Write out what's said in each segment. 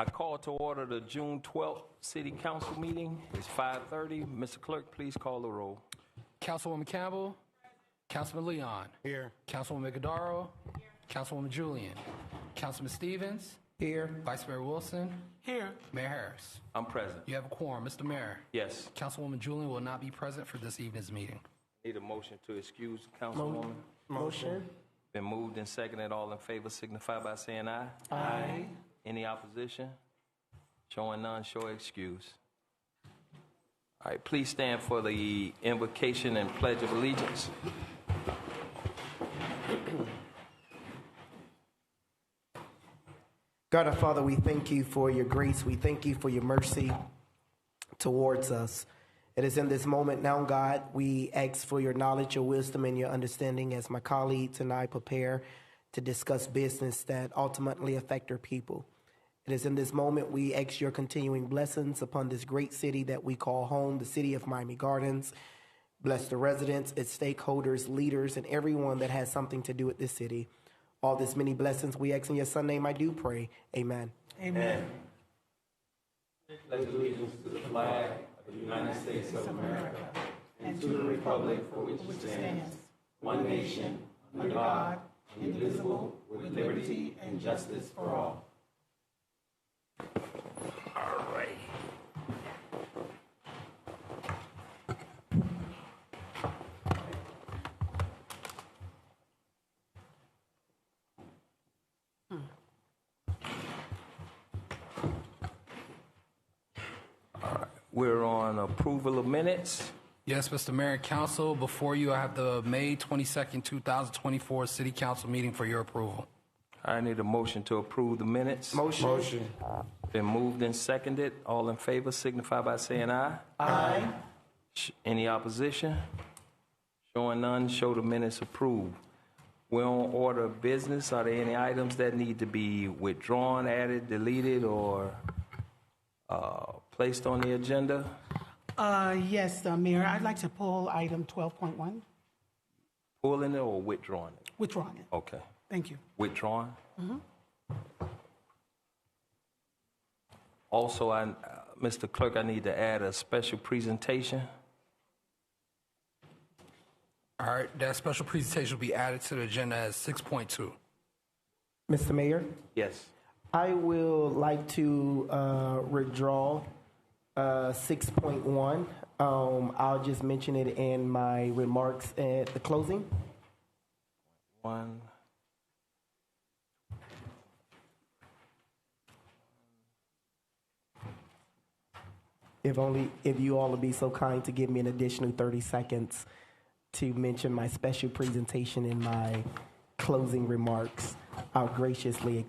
I call to order the June 12th City Council meeting. It's 5:30. Mr. Clerk, please call the roll. Councilwoman Campbell. Councilman Leon. Here. Councilwoman Godaro. Here. Councilwoman Julian. Councilman Stevens. Here. Vice Mayor Wilson. Here. Mayor Harris. I'm present. You have a quorum. Mr. Mayor. Yes. Councilwoman Julian will not be present for this evening's meeting. Need a motion to excuse Councilwoman. Motion. Been moved and seconded. All in favor signify by saying aye. Aye. Any opposition? Showing none, show excuse. All right, please stand for the invocation and pledge of allegiance. God our Father, we thank you for your grace. We thank you for your mercy towards us. It is in this moment now, God, we ask for your knowledge, your wisdom, and your understanding as my colleagues and I prepare to discuss business that ultimately affect our people. It is in this moment we ask your continuing blessings upon this great city that we call home, the city of Miami Gardens. Bless the residents, its stakeholders, leaders, and everyone that has something to do with this city. All this many blessings we ask in your Son's name I do pray. Amen. Amen. Pledge allegiance to the flag of the United States of America and to the republic for which it stands, one nation, under God, indivisible, with liberty and justice for all. All right. We're on approval of minutes. Yes, Mr. Mayor and Council, before you, I have the May 22nd, 2024 City Council meeting for your approval. I need a motion to approve the minutes. Motion. Been moved and seconded. All in favor signify by saying aye. Aye. Any opposition? Showing none, show the minutes approved. We're on order of business. Are there any items that need to be withdrawn, added, deleted, or placed on the agenda? Yes, Mayor, I'd like to pull item 12.1. Pulling it or withdrawing it? Withdrawing it. Okay. Thank you. Withdrawn? Also, Mr. Clerk, I need to add a special presentation. All right, that special presentation will be added to the agenda as 6.2. Mr. Mayor, Yes. I will like to withdraw 6.1. I'll just mention it in my remarks at the closing. One. If you all would be so kind to give me an additional 30 seconds to mention my special presentation in my closing remarks, I'll graciously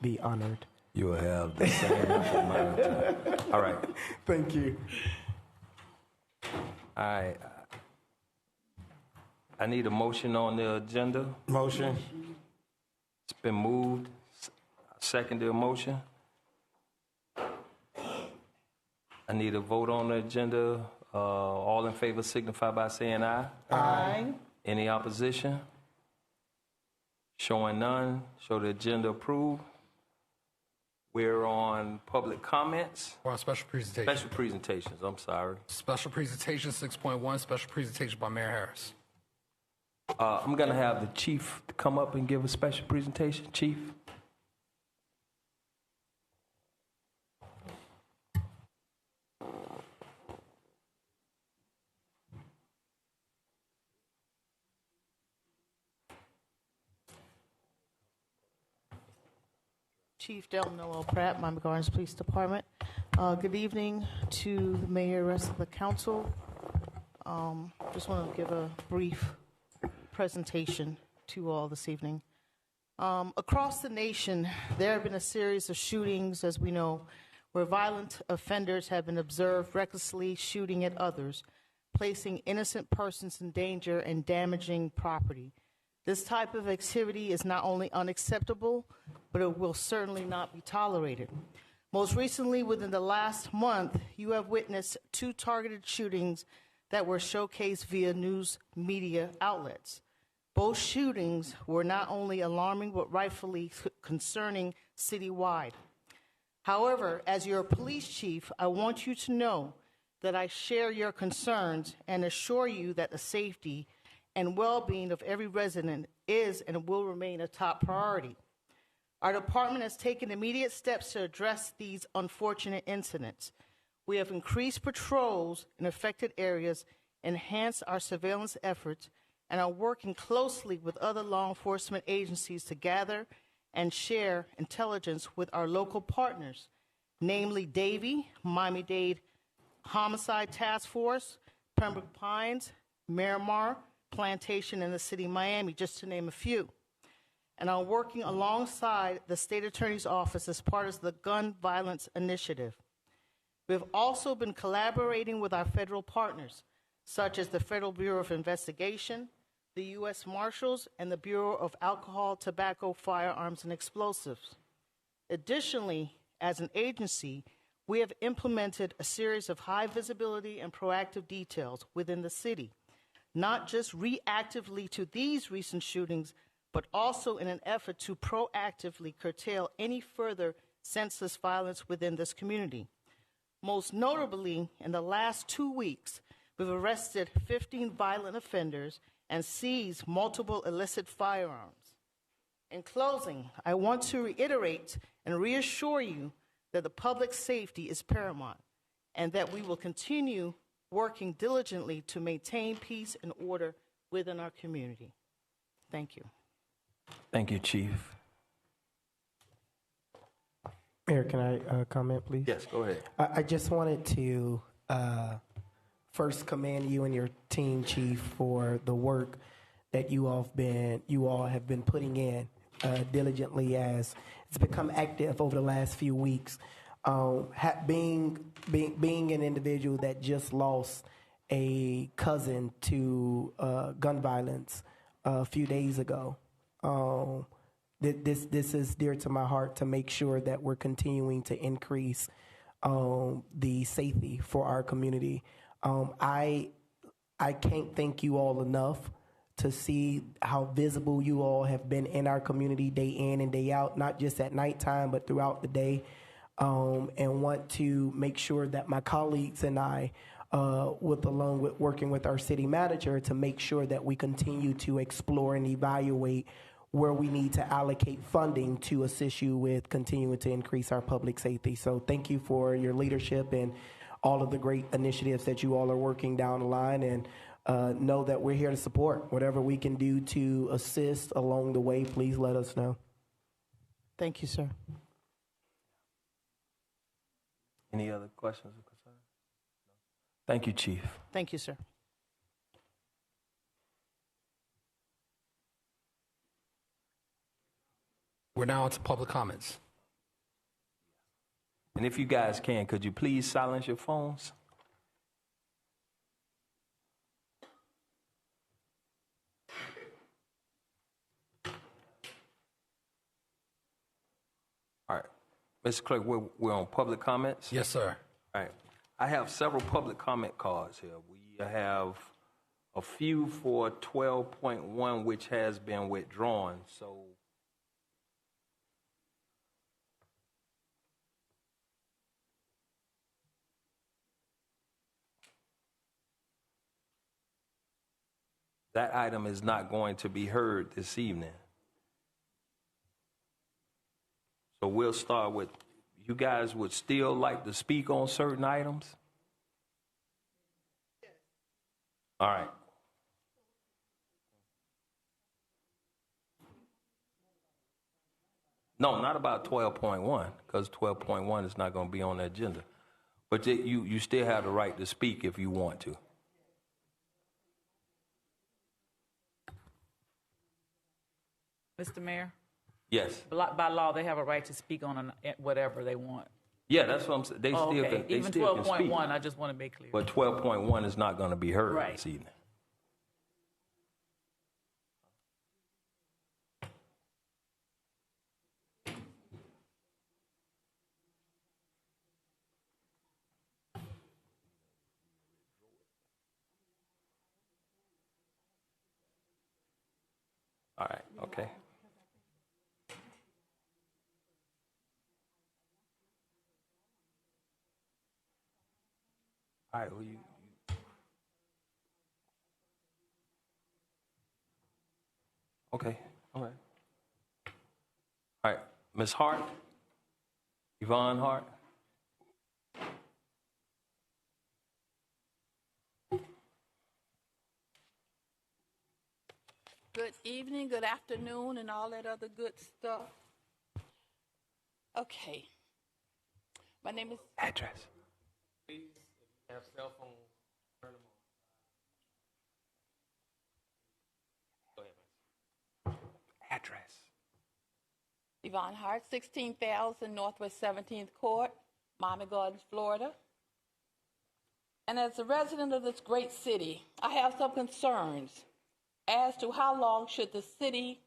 be honored. You will have the same amount of time. All right. Thank you. All right. I need a motion on the agenda. Motion. It's been moved. Seconded motion. I need a vote on the agenda. All in favor signify by saying aye. Aye. Any opposition? Showing none, show the agenda approved. We're on public comments. We're on special presentation. Special presentations, I'm sorry. Special presentation 6.1, special presentation by Mayor Harris. I'm going to have the chief come up and give a special presentation. Chief? Chief Delano Pratt, Miami Gardens Police Department. Good evening to the mayor, rest of the council. Just want to give a brief presentation to all this evening. Across the nation, there have been a series of shootings, as we know, where violent offenders have been observed recklessly shooting at others, placing innocent persons in danger and damaging property. This type of activity is not only unacceptable, but it will certainly not be tolerated. Most recently, within the last month, you have witnessed 2 targeted shootings that were showcased via news media outlets. Both shootings were not only alarming, but rightfully concerning citywide. However, as your police chief, I want you to know that I share your concerns and assure you that the safety and well-being of every resident is and will remain a top priority. Our department has taken immediate steps to address these unfortunate incidents. We have increased patrols in affected areas, enhanced our surveillance efforts, and are working closely with other law enforcement agencies to gather and share intelligence with our local partners, namely Davie, Miami-Dade Homicide Task Force, Pembroke Pines, Miramar, Plantation, and the City of Miami, just to name a few. And are working alongside the State Attorney's Office as part of the Gun Violence Initiative. We have also been collaborating with our federal partners, such as the Federal Bureau of Investigation, the U.S. Marshals, and the Bureau of Alcohol, Tobacco, Firearms, and Explosives. Additionally, as an agency, we have implemented a series of high visibility and proactive details within the city, not just reactively to these recent shootings, but also in an effort to proactively curtail any further senseless violence within this community. Most notably, in the last 2 weeks, we've arrested 15 violent offenders and seized multiple illicit firearms. In closing, I want to reiterate and reassure you that the public safety is paramount and that we will continue working diligently to maintain peace and order within our community. Thank you. Thank you, Chief. Mayor, can I comment, please? Yes, go ahead. I just wanted to first commend you and your team, Chief, for the work that you all have been putting in diligently as it's become active over the last few weeks. Being an individual that just lost a cousin to gun violence a few days ago, this is dear to my heart to make sure that we're continuing to increase the safety for our community. I can't thank you all enough to see how visible you all have been in our community day in and day out, not just at nighttime, but throughout the day. And want to make sure that my colleagues and I, along with working with our city manager, to make sure that we continue to explore and evaluate where we need to allocate funding to assist you with continuing to increase our public safety. So thank you for your leadership and all of the great initiatives that you all are working down the line, and know that we're here to support. Whatever we can do to assist along the way, please let us know. Thank you, sir. Any other questions or concerns? Thank you, Chief. Thank you, sir. We're now on to public comments. And if you guys can, could you please silence your phones? All right. Mr. Clerk, we're on public comments? Yes, sir. All right. I have several public comment cards here. We have a few for 12.1, which has been withdrawn. So that item is not going to be heard this evening. So we'll start with, you guys would still like to speak on certain items? All right. No, not about 12.1, because 12.1 is not going to be on the agenda. But you still have the right to speak if you want to. Mr. Mayor, Yes. by law, they have a right to speak on whatever they want. Yeah, that's what I'm saying. They Oh, still okay. can. They Even still can 12.1, speak. I just want to make clear. But 12.1 is not going to be heard Right. this evening. All right. Okay. All right, who you? Okay, all right. All right, Ms. Hart, Yvonne Hart. Good evening, good afternoon, and all that other good stuff. Okay. My name is... Address. Please, if you have cell phone, turn them on. Go ahead, Address. Yvonne Hart, 16,000 Northwest 17th Court, Miami Gardens, Florida. And as a resident of this great city, I have some concerns as to how long should the city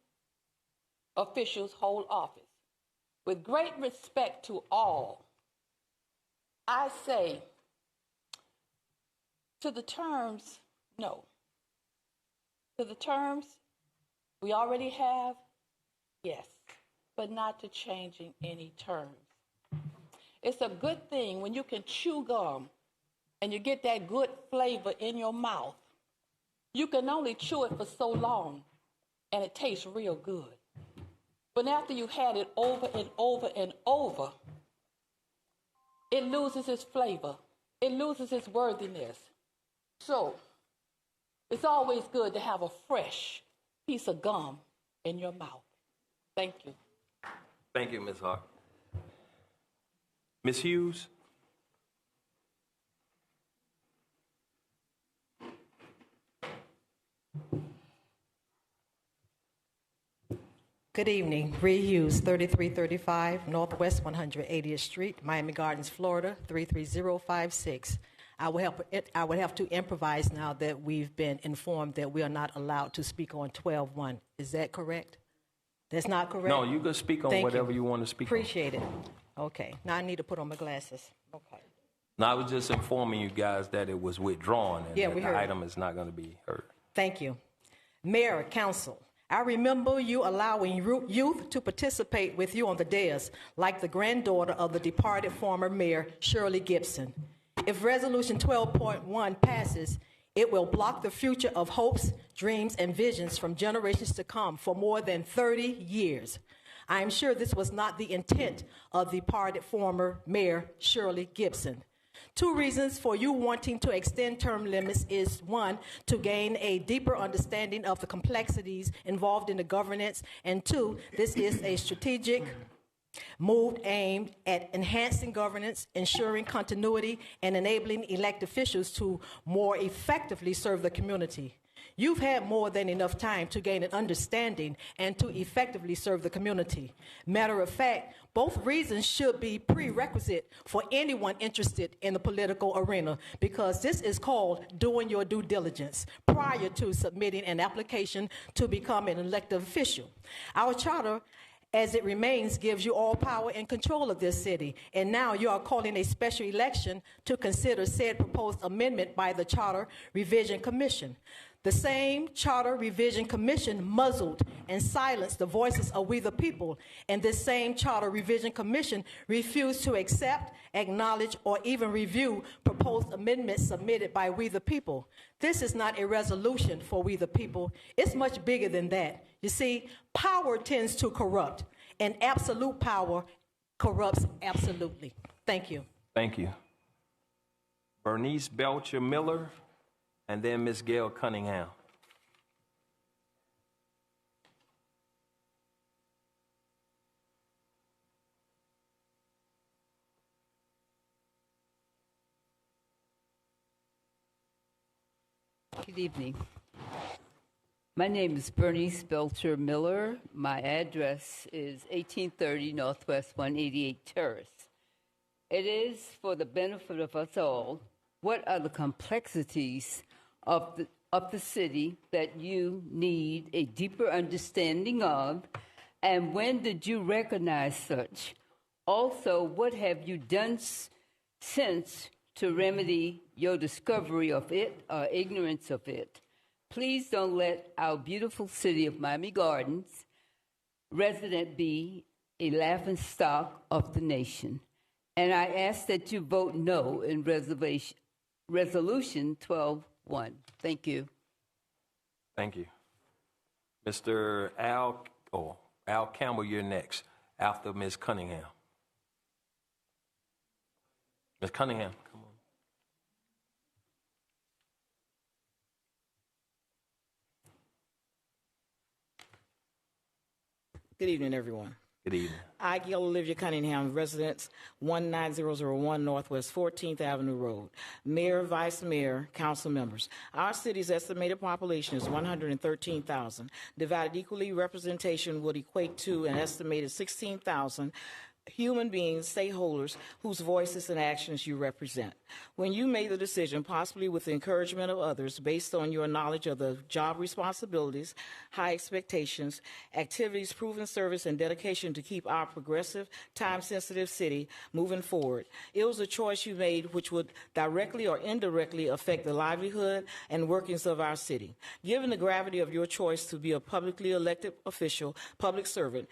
officials hold office. With great respect to all, I say to the terms, no. To the terms we already have, yes, but not to changing any terms. It's a good thing when you can chew gum and you get that good flavor in your mouth. You can only chew it for so long, and it tastes real good. But after you've had it over and over and over, it loses its flavor. It loses its worthiness. So, it's always good to have a fresh piece of gum in your mouth. Thank you. Thank you, Ms. Hart. Ms. Hughes? Good evening. Ree Hughes, 3335 Northwest 180th Street, Miami Gardens, Florida, 33056. I would have to improvise now that we've been informed that we are not allowed to speak on 12-1. Is that correct? That's not correct? No, you can speak on whatever you want to speak Appreciate it. Okay. Now I need to put on my glasses. Okay. No, I was just informing you guys that it was withdrawn and that we the heard. item is not going to be heard. Thank you. Mayor, council, I remember you allowing youth to participate with you on the dais, like the granddaughter of the departed former mayor, Shirley Gibson. If Resolution 12.1 passes, it will block the future of hopes, dreams, and visions from generations to come for more than 30 years. I am sure this was not the intent of the departed former mayor, Shirley Gibson. 2 reasons for you wanting to extend term limits is 1, to gain a deeper understanding of the complexities involved in the governance, and 2, this is a strategic move aimed at enhancing governance, ensuring continuity, and enabling elected officials to more effectively serve the community. You've had more than enough time to gain an understanding and to effectively serve the community. Matter of fact, both reasons should be prerequisite for anyone interested in the political arena, because this is called doing your due diligence prior to submitting an application to become an elected official. Our charter, as it remains, gives you all power and control of this city. And now you are calling a special election to consider said proposed amendment by the Charter Revision Commission. The same Charter Revision Commission muzzled and silenced the voices of we the people, and this same Charter Revision Commission refused to accept, acknowledge, or even review proposed amendments submitted by we the people. This is not a resolution for we the people. It's much bigger than that. You see, power tends to corrupt, and absolute power corrupts absolutely. Thank you. Thank you. Bernice Belcher Miller, and then Ms. Gail Cunningham. Good evening. My name is Bernice Belcher Miller. My address is 1830 Northwest 188 Terrace. It is for the benefit of us all. What are the complexities of the city that you need a deeper understanding of, and when did you recognize such? Also, what have you done since to remedy your discovery of it or ignorance of it? Please don't let our beautiful city of Miami Gardens resident be a laughingstock of the nation. And I ask that you vote no in Resolution 12-1. Thank you. Thank you. Mr. Al Campbell, you're next, after Ms. Cunningham. Ms. Cunningham, come on. Good evening, everyone. Good evening. I, Gail Olivia Cunningham, residence 19001 Northwest 14th Avenue Road. Mayor, Vice Mayor, council members. Our city's estimated population is 113,000. Divided equally, representation would equate to an estimated 16,000 human beings, stakeholders, whose voices and actions you represent. When you made the decision, possibly with the encouragement of others, based on your knowledge of the job responsibilities, high expectations, activities, proven service, and dedication to keep our progressive, time-sensitive city moving forward, it was a choice you made which would directly or indirectly affect the livelihood and workings of our city. Given the gravity of your choice to be a publicly elected official, public servant,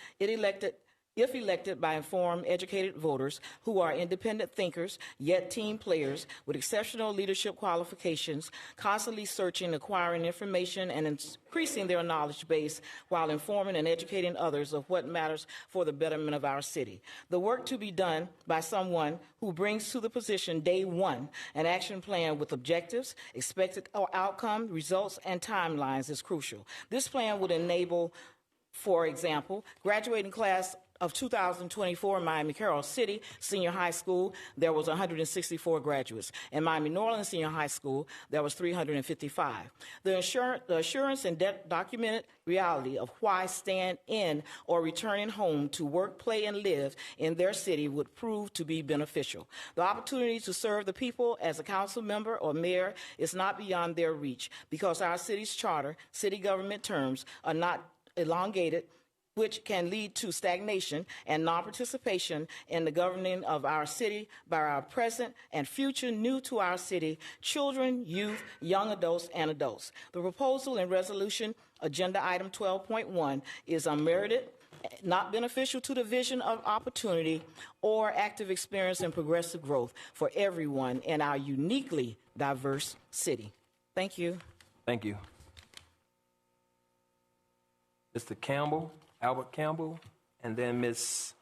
if elected by informed, educated voters who are independent thinkers, yet team players with exceptional leadership qualifications, constantly searching, acquiring information, and increasing their knowledge base while informing and educating others of what matters for the betterment of our city. The work to be done by someone who brings to the position day one an action plan with objectives, expected outcome, results, and timelines is crucial. This plan would enable, for example, graduating class of 2024 in Miami-Carroll City Senior High School, there was 164 graduates. In Miami-New Orleans Senior High School, there was 355. The assurance and documented reality of why staying in or returning home to work, play, and live in their city would prove to be beneficial. The opportunity to serve the people as a council member or mayor is not beyond their reach because our city's charter, city government terms are not elongated, which can lead to stagnation and non-participation in the governing of our city by our present and future new to our city children, youth, young adults, and adults. The proposal and resolution, agenda item 12.1, is unmerited, not beneficial to the vision of opportunity or active experience and progressive growth for everyone in our uniquely diverse city. Thank you. Thank you. Mr. Campbell, Albert Campbell, and then Ms.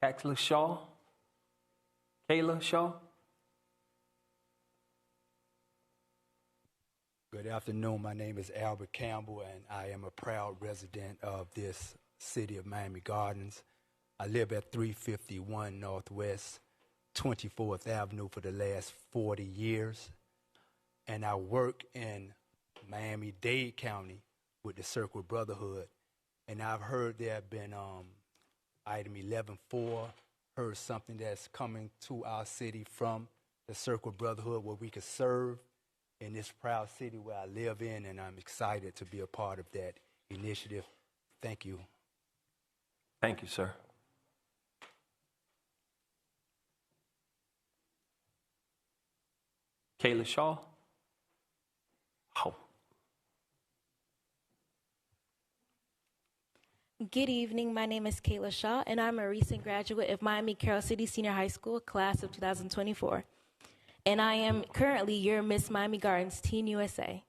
Kayla Shaw. Good afternoon. My name is Albert Campbell, and I am a proud resident of this city of Miami Gardens. I live at 351 Northwest 24th Avenue for the last 40 years, and I work in Miami-Dade County with the Circle Brotherhood, and I've heard there have been item 11.4, heard something that's coming to our city from the Circle Brotherhood where we could serve in this proud city where I live in, and I'm excited to be a part of that initiative. Thank you. Thank you, sir. Kayla Shaw. Oh. Good evening. My name is Kayla Shaw, and I'm a recent graduate of Miami-Carroll City Senior High School, class of 2024. And I am currently your Miss Miami Gardens Teen USA.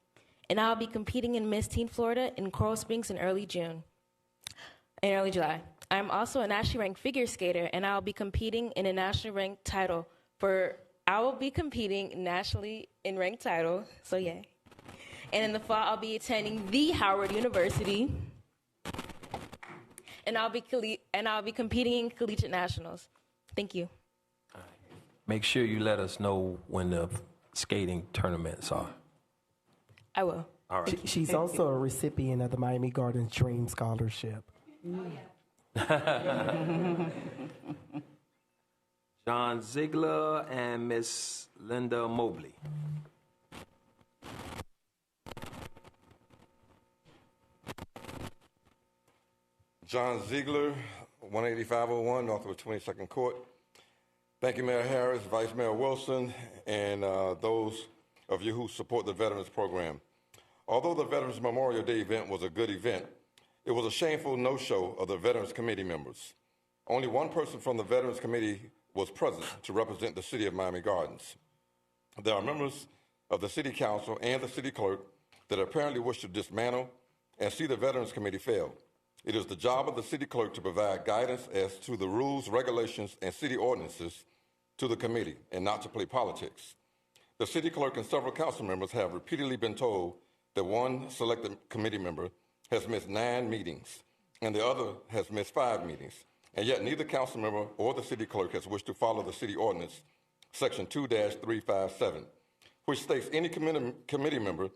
And I'll be competing in Miss Teen Florida in Coral Springs in early July. I'm also a nationally ranked figure skater, and I'll be competing in a nationally ranked title so yay. And in the fall, I'll be attending the Howard University. And I'll be competing in collegiate nationals. Thank you. Make sure you let us know when the skating tournaments are. I will. All right. She's also a recipient of the Miami Gardens Dream Scholarship. John Ziegler and Miss Linda Mobley. John Ziegler, 18501 Northwest 22nd Court. Thank you, Mayor Harris, Vice Mayor Wilson, and those of you who support the Veterans Program. Although the Veterans Memorial Day event was a good event, it was a shameful no-show of the Veterans Committee members. Only one person from the Veterans Committee was present to represent the city of Miami Gardens. There are members of the city council and the city clerk that apparently wish to dismantle and see the Veterans Committee fail. It is the job of the city clerk to provide guidance as to the rules, regulations, and city ordinances to the committee and not to play politics. The city clerk and several council members have repeatedly been told that one selected committee member has missed 9 meetings and the other has missed 5 meetings. And yet neither council member or the city clerk has wished to follow the city ordinance, section 2-357, which states any committee member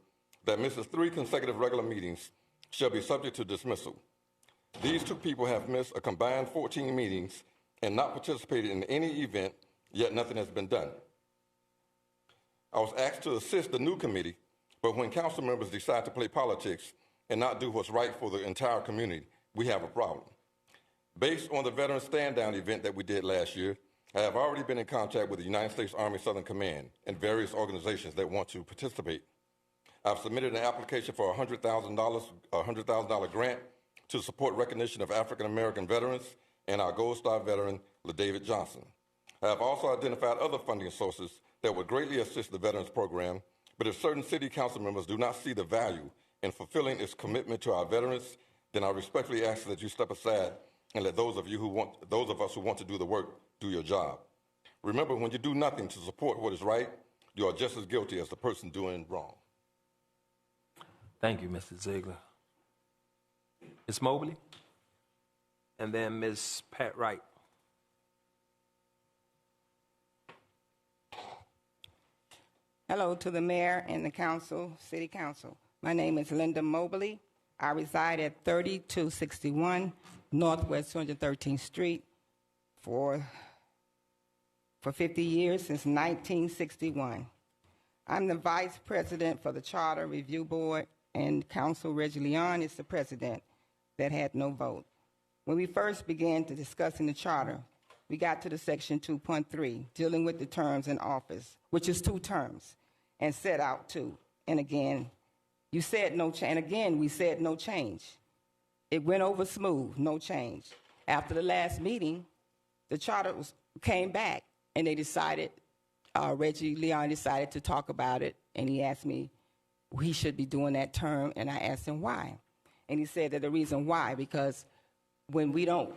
that misses 3 consecutive regular meetings shall be subject to dismissal. These 2 people have missed a combined 14 meetings and not participated in any event, yet nothing has been done. I was asked to assist the new committee, but when council members decide to play politics and not do what's right for the entire community, we have a problem. Based on the Veteran Stand-Down event that we did last year, I have already been in contact with the United States Army Southern Command and various organizations that want to participate. I've submitted an application for a $100,000 grant to support recognition of African American veterans and our Gold Star veteran, LaDavid Johnson. I have also identified other funding sources that would greatly assist the Veterans Program, but if certain city council members do not see the value in fulfilling its commitment to our veterans, then I respectfully ask that you step aside and let those of us who want to do the work do your job. Remember, when you do nothing to support what is right, you are just as guilty as the person doing wrong. Thank you, Mr. Ziegler. Ms. Mobley, and then Ms. Pat Wright. Hello to the mayor and the council, city council. My name is Linda Mobley. I reside at 3261 Northwest 213th Street for 50 years, since 1961. I'm the vice president for the Charter Review Board, and Council Reggie Leon is the president that had no vote. When we first began to discussing the charter, we got to the section 2.3, dealing with the terms in office, which is 2 terms, and set out 2. And again, you said no change, and again, we said no change. It went over smooth, no change. After the last meeting, the charter came back, and they decided, Reggie Leon decided to talk about it, and he asked me he should be doing that term, and I asked him why. And he said that the reason why, because when we don't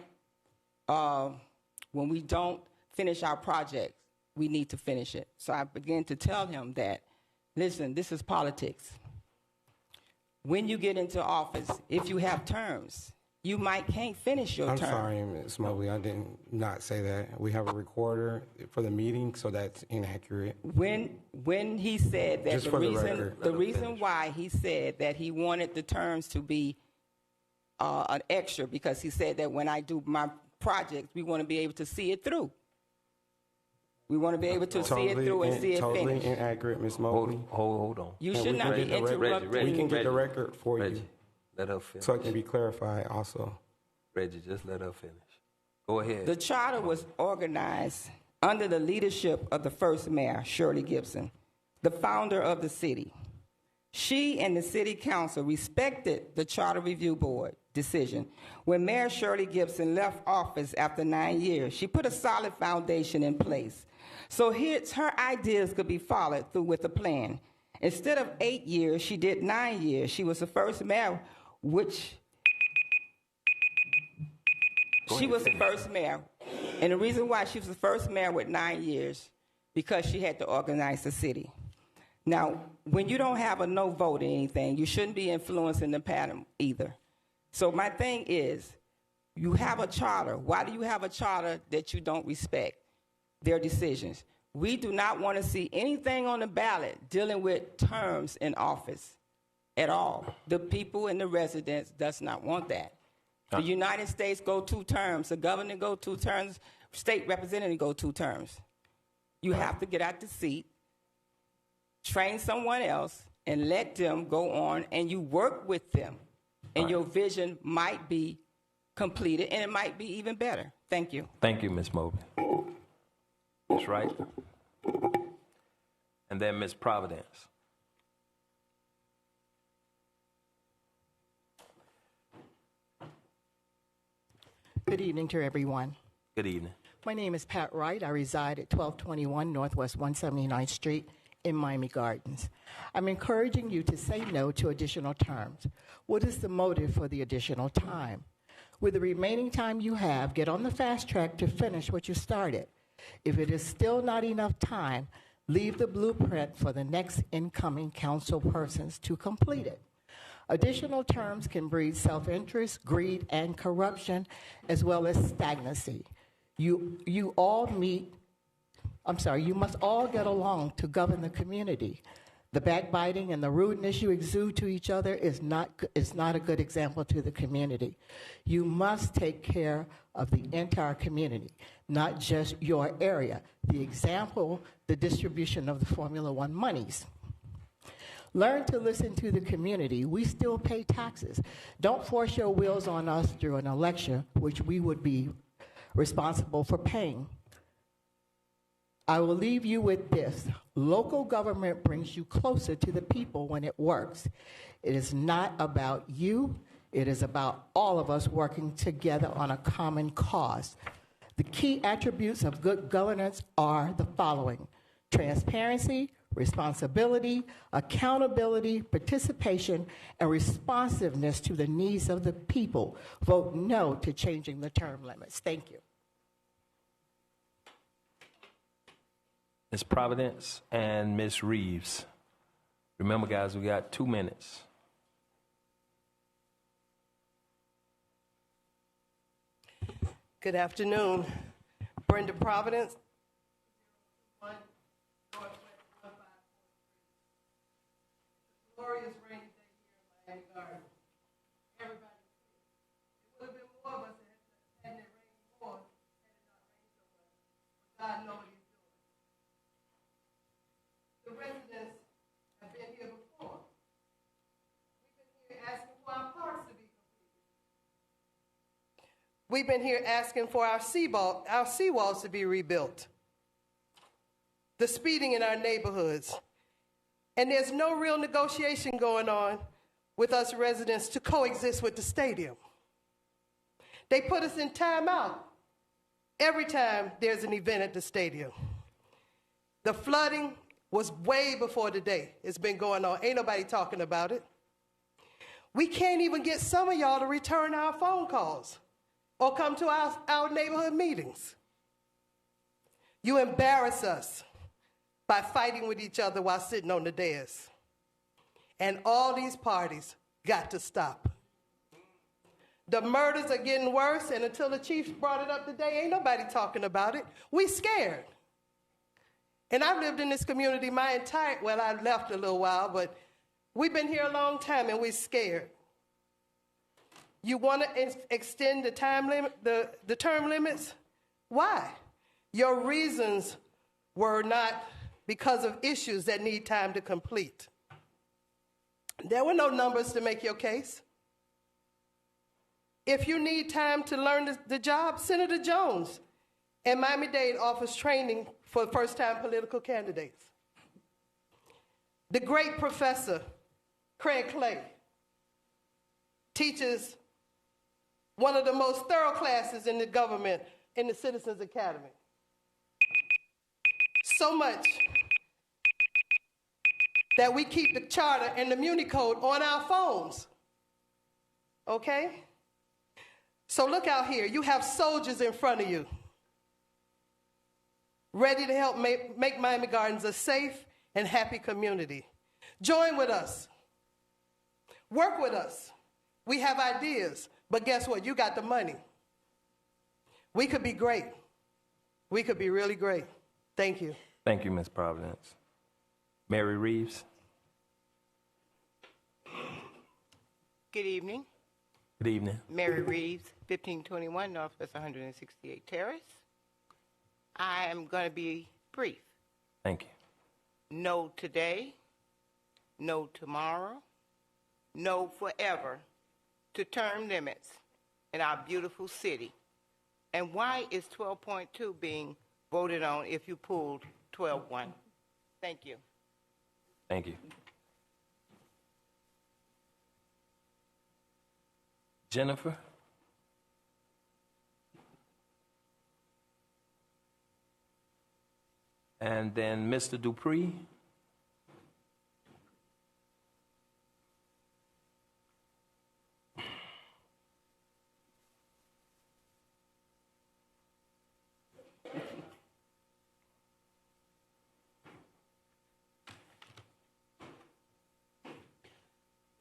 finish our project, we need to finish it. So I began to tell him that, listen, this is politics. When you get into office, if you have terms, you can't finish your term. I'm sorry, Ms. Mobley, I did not say that. We have a recorder for the meeting, so that's inaccurate. When he said that, the reason why he said that he wanted the terms to be an extra, because he said that when I do my projects, we want to be able to see it through. We want to be able to see it through and see it finished. Totally inaccurate, Ms. Mobley. Hold on. You should not be interrupting. We can get the record for Reggie, you. let her finish. So it can be clarified also. Reggie, just let her finish. Go ahead. The charter was organized under the leadership of the first mayor, Shirley Gibson, the founder of the city. She and the city council respected the Charter Review Board decision. When Mayor Shirley Gibson left office after 9 years, she put a solid foundation in place. So her ideas could be followed through with a plan. Instead of 8 years, she did 9 years. She was the first mayor, she was the first mayor. And the reason why she was the first mayor with 9 years, because she had to organize the city. Now, when you don't have a no vote in anything, you shouldn't be influencing the pattern either. So my thing is, you have a charter. Why do you have a charter that you don't respect their decisions? We do not want to see anything on the ballot dealing with terms in office at all. The people and the residents does not want that. The United States go 2 terms. The governor go 2 terms. State representative go 2 terms. You have to get out the seat, train someone else, and let them go on, and you work with them, and your vision might be completed, and it might be even better. Thank you. Thank you, Ms. Mobley. Ms. Wright. And then Ms. Providence. Good evening to everyone. Good evening. My name is Pat Wright. I reside at 1221 Northwest 179th Street in Miami Gardens. I'm encouraging you to say no to additional terms. What is the motive for the additional time? With the remaining time you have, get on the fast track to finish what you started. If it is still not enough time, leave the blueprint for the next incoming council persons to complete it. Additional terms can breed self-interest, greed, and corruption, as well as stagnancy. You must all get along to govern the community. The backbiting and the rudeness you exude to each other is not a good example to the community. You must take care of the entire community, not just your area. The example, the distribution of the Formula One monies. Learn to listen to the community. We still pay taxes. Don't force your wills on us through an election, which we would be responsible for paying. I will leave you with this. Local government brings you closer to the people when it works. It is not about you. It is about all of us working together on a common cause. The key attributes of good governance are the following: transparency, responsibility, accountability, participation, and responsiveness to the needs of the people. Vote no to changing the term limits. Thank you. Ms. Providence and Ms. Reeves. Remember, guys, we got 2 minutes. Good afternoon. Brenda Providence. Glorious rainy day here in Miami Gardens. Everybody, it would have been more of us had it rained more, had it not rained so much. But God knows what He's doing. The residents have been here before. We've been here asking for our parks to be completed. We've been here asking for our seawalls to be rebuilt. The speeding in our neighborhoods. And there's no real negotiation going on with us residents to coexist with the stadium. They put us in timeout every time there's an event at the stadium. The flooding was way before today. It's been going on. Ain't nobody talking about it. We can't even get some of y'all to return our phone calls or come to our neighborhood meetings. You embarrass us by fighting with each other while sitting on the dais. And all these parties got to stop. The murders are getting worse, and until the chief brought it up today, ain't nobody talking about it. We scared. And I've lived in this community I left a little while, but we've been here a long time, and we're scared. You want to extend the time limit, the term limits? Why? Your reasons were not because of issues that need time to complete. There were no numbers to make your case. If you need time to learn the job, Senator Jones and Miami-Dade offers training for first-time political candidates. The great professor, Craig Clay, teaches one of the most thorough classes in the government in the Citizens Academy. So much that we keep the charter and the Muni Code on our phones. Okay? So look out here. You have soldiers in front of you, ready to help make Miami Gardens a safe and happy community. Join with us. Work with us. We have ideas, but guess what? You got the money. We could be great. We could be really great. Thank you. Thank you, Ms. Providence. Mary Reeves. Good evening. Good evening. Mary Reeves, 1521 Northwest 168 Terrace. I am going to be brief. Thank you. No today, no tomorrow, no forever to term limits in our beautiful city. And why is 12.2 being voted on if you pulled 12.1? Thank you. Thank you. Jennifer? And then Mr. Dupree.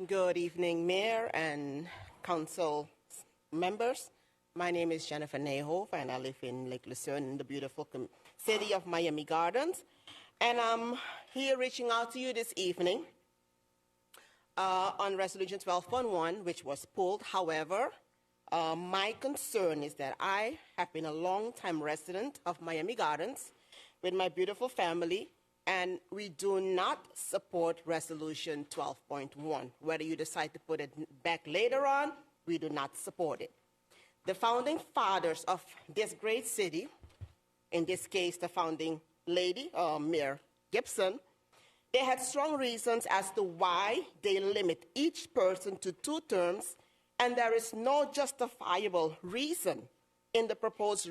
Good evening, Mayor and Council members. My name is Jennifer Nahove, and I live in Lake Lucerne in the beautiful city of Miami Gardens. And I'm here reaching out to you this evening on Resolution 12.1, which was pulled. However, my concern is that I have been a long-time resident of Miami Gardens with my beautiful family, and we do not support Resolution 12.1. Whether you decide to put it back later on, we do not support it. The founding fathers of this great city, in this case, the founding lady, Mayor Gibson, they had strong reasons as to why they limit each person to 2 terms, and there is no justifiable reason in the proposed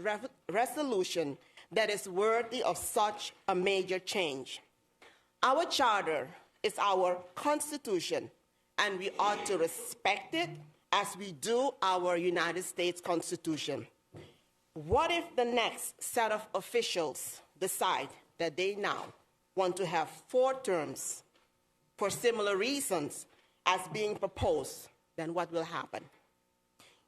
resolution that is worthy of such a major change. Our charter is our Constitution, and we ought to respect it as we do our United States Constitution. What if the next set of officials decide that they now want to have 4 terms for similar reasons as being proposed? Then what will happen?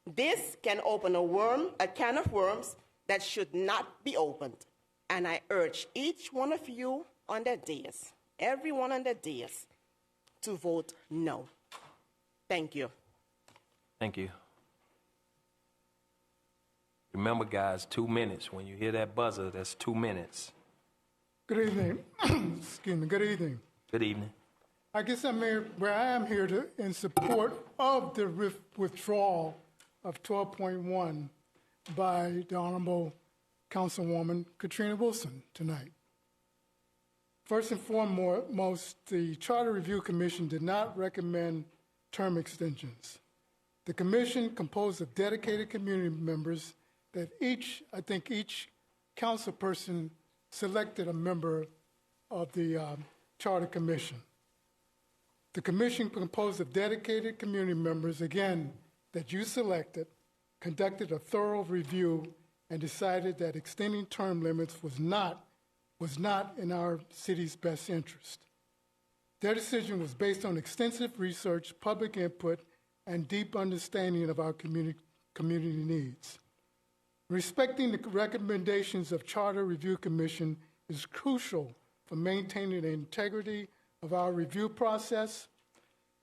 This can open a can of worms that should not be opened. And I urge each one of you on their dais, everyone on their dais, to vote no. Thank you. Thank you. Remember, guys, 2 minutes. When you hear that buzzer, that's 2 minutes. Good evening. Excuse me. Good evening. Good evening. I guess I'm here, where I am here in support of the withdrawal of 12.1 by the Honorable Councilwoman Katrina Wilson tonight. First and foremost, the Charter Review Commission did not recommend term extensions. The commission, composed of dedicated community members, that each council person selected a member of the Charter Commission. The commission, composed of dedicated community members, again, that you selected, conducted a thorough review and decided that extending term limits was not in our city's best interest. Their decision was based on extensive research, public input, and deep understanding of our community needs. Respecting the recommendations of Charter Review Commission is crucial for maintaining the integrity of our review process.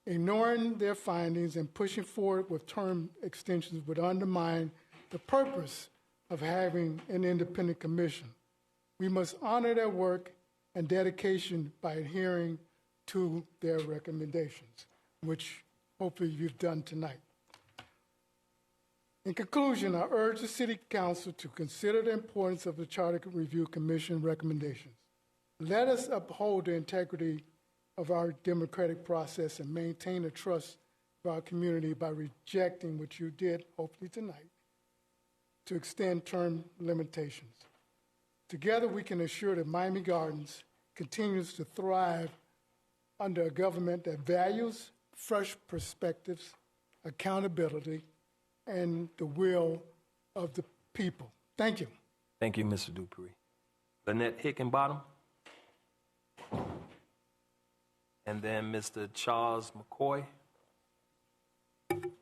Ignoring their findings and pushing forward with term extensions would undermine the purpose of having an independent commission. We must honor their work and dedication by adhering to their recommendations, which hopefully you've done tonight. In conclusion, I urge the City Council to consider the importance of the Charter Review Commission recommendations. Let us uphold the integrity of our democratic process and maintain the trust of our community by rejecting what you did, hopefully tonight, to extend term limitations. Together, we can assure that Miami Gardens continues to thrive under a government that values fresh perspectives, accountability, and the will of the people. Thank you. Thank you, Mr. Dupree. Lynette Hickenbottom. And then Mr. Charles McCoy. Good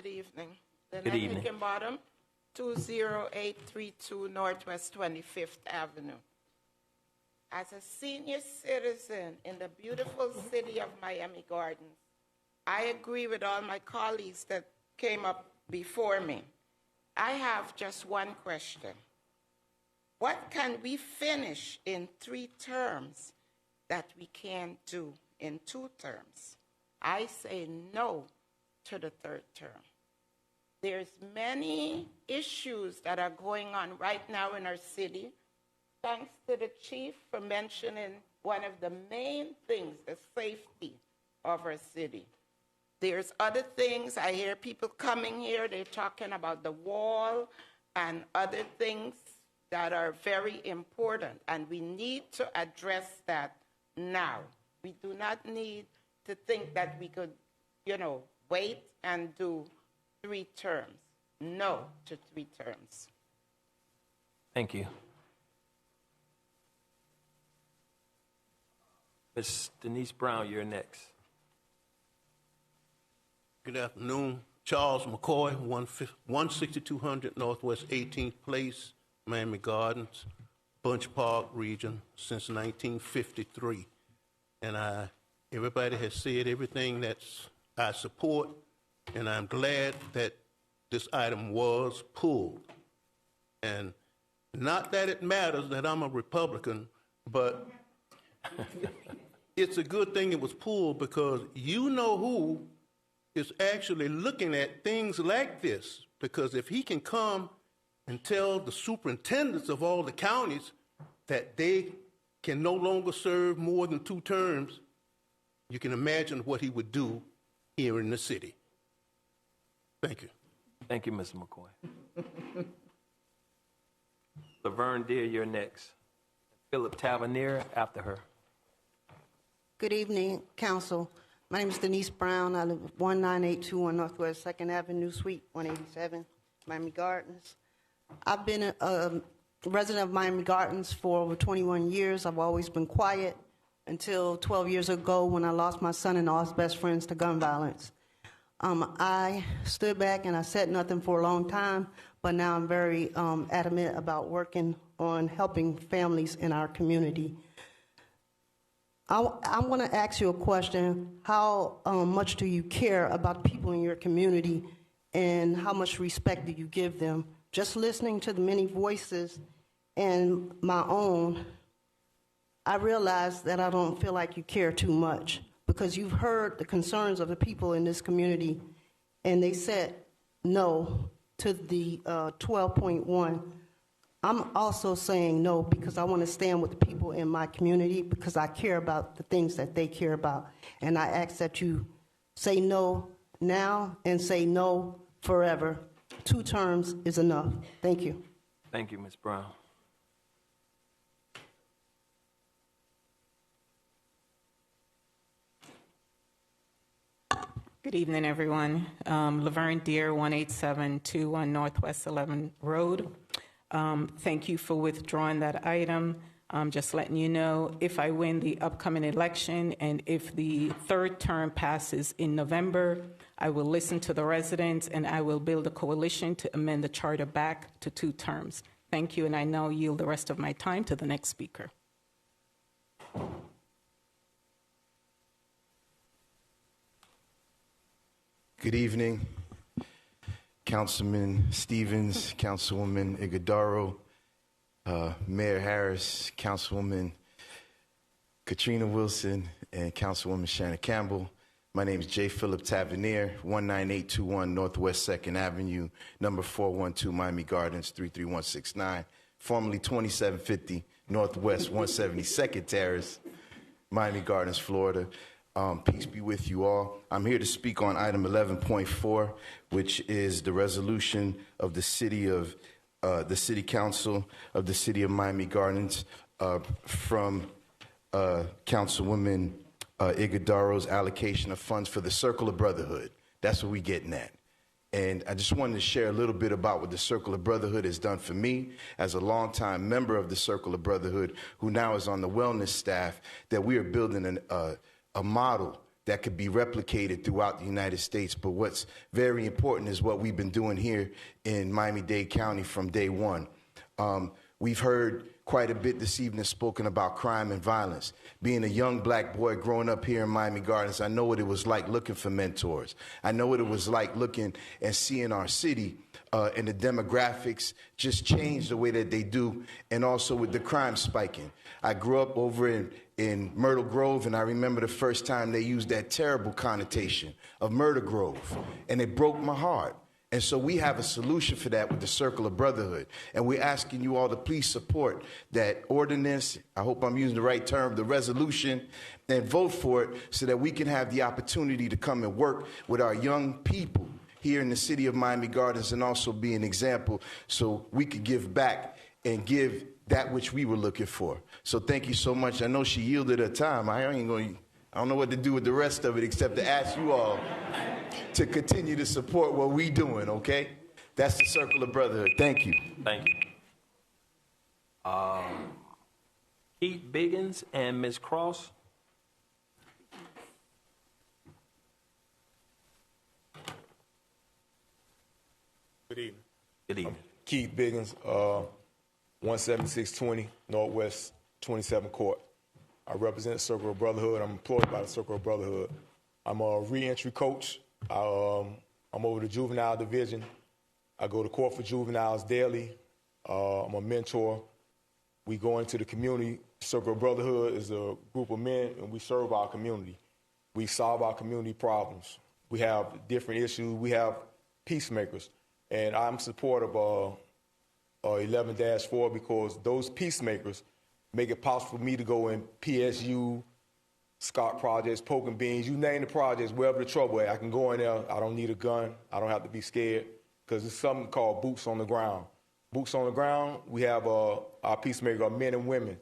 evening. Good evening. Hickenbottom, 20832 Northwest 25th Avenue. As a senior citizen in the beautiful city of Miami Gardens, I agree with all my colleagues that came up before me. I have just one question. What can we finish in 3 terms that we can't do in 2 terms? I say no to the 3rd term. There's many issues that are going on right now in our city. Thanks to the chief for mentioning one of the main things, the safety of our city. There's other things. I hear people coming here, they're talking about the wall, and other things that are very important, and we need to address that now. We do not need to think that we could, wait and do 3 terms. No to 3 terms. Thank you. Ms. Denise Brown, you're next. Good afternoon. Charles McCoy, 16200 Northwest 18th Place, Miami Gardens, Bunch Park region since 1953. And everybody has said everything that I support, and I'm glad that this item was pulled. And not that it matters that I'm a Republican, but it's a good thing it was pulled, because you know who is actually looking at things like this. Because if he can come and tell the superintendents of all the counties that they can no longer serve more than 2 terms, you can imagine what he would do here in the city. Thank you. Thank you, Mr. McCoy. Laverne Deer, you're next. Philip Tavernier after her. Good evening, Council. My name is Denise Brown. I live at 19821 Northwest 2nd Avenue, Suite 187, Miami Gardens. I've been a resident of Miami Gardens for over 21 years. I've always been quiet until 12 years ago when I lost my son and all his best friends to gun violence. I stood back and I said nothing for a long time, but now I'm very adamant about working on helping families in our community. I want to ask you a question. How much do you care about the people in your community, and how much respect do you give them? Just listening to the many voices and my own, I realize that I don't feel like you care too much, because you've heard the concerns of the people in this community, and they said no to the 12.1. I'm also saying no because I want to stand with the people in my community, because I care about the things that they care about. And I ask that you say no now and say no forever. 2 terms is enough. Thank you. Thank you, Ms. Brown. Good evening, everyone. Laverne Deer, 18721 Northwest 11 Road. Thank you for withdrawing that item. Just letting you know, if I win the upcoming election and if the 3rd term passes in November, I will listen to the residents and I will build a coalition to amend the charter back to 2 terms. Thank you, and I now yield the rest of my time to the next speaker. Good evening, Councilman Stevens, Councilwoman Iguodaro, Mayor Harris, Councilwoman Katrina Wilson, and Councilwoman Shanna Campbell. My name is J. Philip Tavernier, 19821 Northwest 2nd Avenue, number 412 Miami Gardens, 33169, formerly 2750 Northwest 172nd Terrace, Miami Gardens, Florida. Peace be with you all. I'm here to speak on item 11.4, which is the resolution of the City Council of the City of Miami Gardens from Councilwoman Iguodaro's allocation of funds for the Circle of Brotherhood. That's what we're getting at. And I just wanted to share a little bit about what the Circle of Brotherhood has done for me as a longtime member of the Circle of Brotherhood, who now is on the wellness staff, that we are building a model that could be replicated throughout the United States. But what's very important is what we've been doing here in Miami-Dade County from day one. We've heard quite a bit this evening spoken about crime and violence. Being a young black boy growing up here in Miami Gardens, I know what it was like looking for mentors. I know what it was like looking and seeing our city and the demographics just change the way that they do, and also with the crime spiking. I grew up over in Myrtle Grove, and I remember the first time they used that terrible connotation of Murder Grove, and it broke my heart. And so we have a solution for that with the Circle of Brotherhood. And we're asking you all to please support that ordinance, I hope I'm using the right term, the resolution, and vote for it so that we can have the opportunity to come and work with our young people here in the city of Miami Gardens and also be an example so we could give back and give that which we were looking for. So thank you so much. I know she yielded her time. I don't know what to do with the rest of it except to ask you all to continue to support what we doing, okay? That's the Circle of Brotherhood. Thank you. Thank you. Keith Biggins and Ms. Cross. Good evening. Good evening. Keith Biggins, 17620 Northwest 27th Court. I represent the Circle of Brotherhood. I'm employed by the Circle of Brotherhood. I'm a reentry coach. I'm over the juvenile division. I go to court for juveniles daily. I'm a mentor. We go into the community. Circle of Brotherhood is a group of men, and we serve our community. We solve our community problems. We have different issues. We have peacemakers. And I'm supportive of 11-4 because those peacemakers make it possible for me to go in PSU, Scott Projects, Poking Beans, you name the projects, wherever the trouble is. I can go in there. I don't need a gun. I don't have to be scared because it's something called boots on the ground. Boots on the ground, we have our peacemakers, our men and women.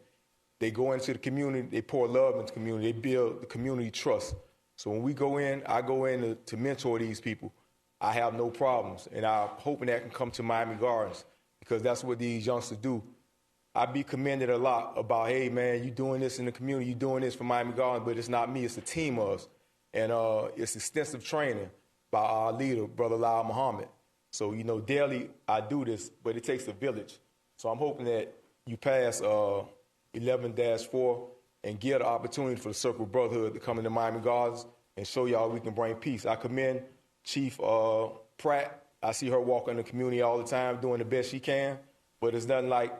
They go into the community. They pour love into the community. They build the community trust. So when we go in, I go in to mentor these people. I have no problems, and I'm hoping that can come to Miami Gardens because that's what these youngsters do. I be commended a lot about, hey, man, you doing this in the community, you doing this for Miami Gardens, but it's not me, it's a team of us. And it's extensive training by our leader, Brother Lyle Muhammad. So, daily I do this, but it takes a village. So I'm hoping that you pass 11-4 and give the opportunity for the Circle of Brotherhood to come into Miami Gardens and show y'all we can bring peace. I commend Chief Pratt. I see her walking in the community all the time doing the best she can, but it's nothing like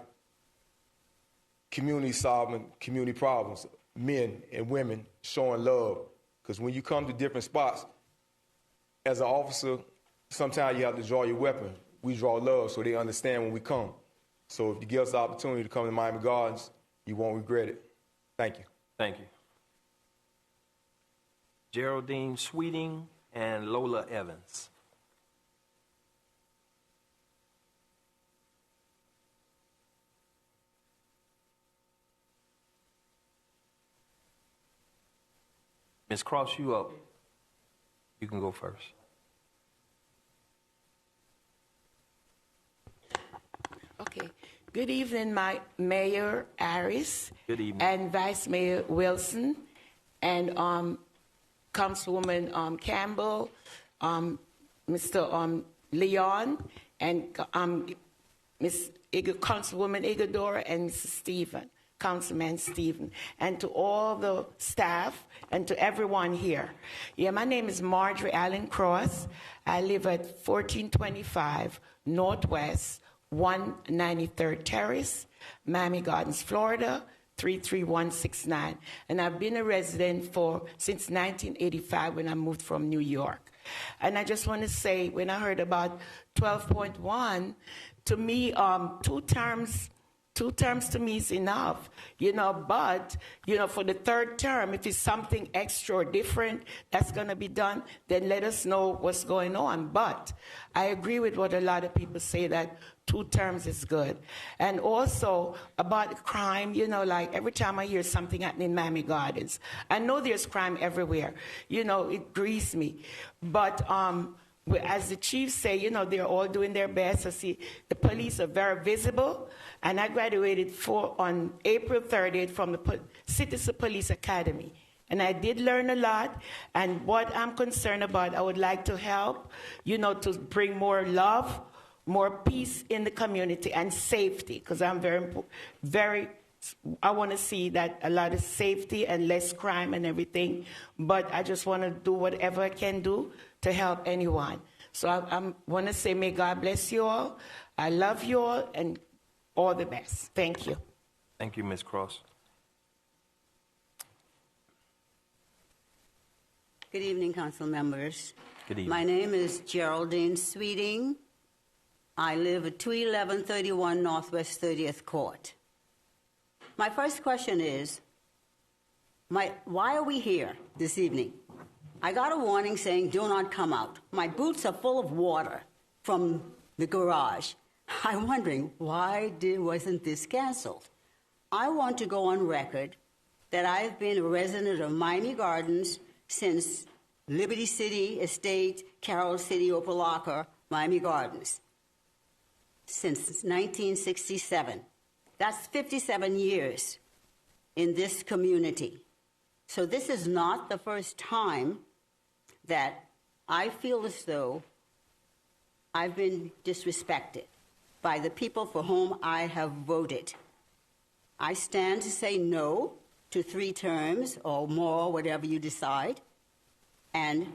community solving community problems, men and women showing love. Because when you come to different spots, as an officer, sometimes you have to draw your weapon. We draw love so they understand when we come. So if you give us the opportunity to come to Miami Gardens, you won't regret it. Thank you. Thank you. Geraldine Sweeting and Lola Evans. Ms. Cross, you up. You can go first. Okay. Good evening, my Mayor Harris. Good evening. And Vice Mayor Wilson and Councilwoman Campbell, Mr. Leon, and Councilwoman Igadora and Mrs. Stephen, Councilman Stephen, and to all the staff and to everyone here. Yeah, my name is Marjorie Allen Cross. I live at 1425 Northwest 193rd Terrace, Miami Gardens, Florida, 33169. And I've been a resident since 1985 when I moved from New York. And I just want to say, when I heard about 12.1, to me, two terms to me is enough, but, for the third term, if it's something extra or different that's going to be done, then let us know what's going on. But I agree with what a lot of people say, that 2 terms is good. And also about crime, like every time I hear something happening in Miami Gardens, I know there's crime everywhere. It grieves me. But as the chiefs say, they're all doing their best. I see the police are very visible. And I graduated on April 30th from the Citizen Police Academy. And I did learn a lot. And what I'm concerned about, I would like to help, to bring more love, more peace in the community and safety. Because I'm I want to see that a lot of safety and less crime and everything. But I just want to do whatever I can do to help anyone. So I want to say, may God bless you all. I love you all, and all the best. Thank you. Thank you, Ms. Cross. Good evening, council members. Good evening. My name is Geraldine Sweeting. I live at 21131 Northwest 30th Court. My first question is, why are we here this evening? I got a warning saying, do not come out. My boots are full of water from the garage. I'm wondering, why wasn't this canceled? I want to go on record that I've been a resident of Miami Gardens since Liberty City Estate, Carroll City, Opelika, Miami Gardens, since 1967. That's 57 years in this community. So this is not the first time that I feel as though I've been disrespected by the people for whom I have voted. I stand to say no to 3 terms or more, whatever you decide, and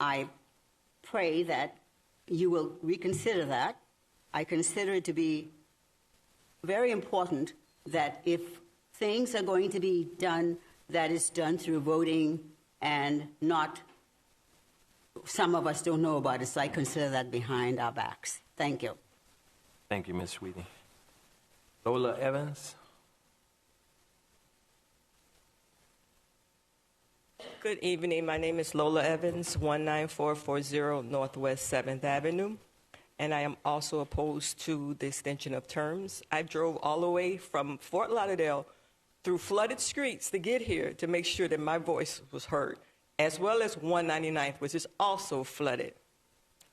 I pray that you will reconsider that. I consider it to be very important that if things are going to be done, that is done through voting and not, some of us don't know about it, so I consider that behind our backs. Thank you. Thank you, Ms. Sweeting. Lola Evans. Good evening. My name is Lola Evans, 19440 Northwest 7th Avenue, and I am also opposed to the extension of terms. I drove all the way from Fort Lauderdale through flooded streets to get here to make sure that my voice was heard, as well as 199th, which is also flooded.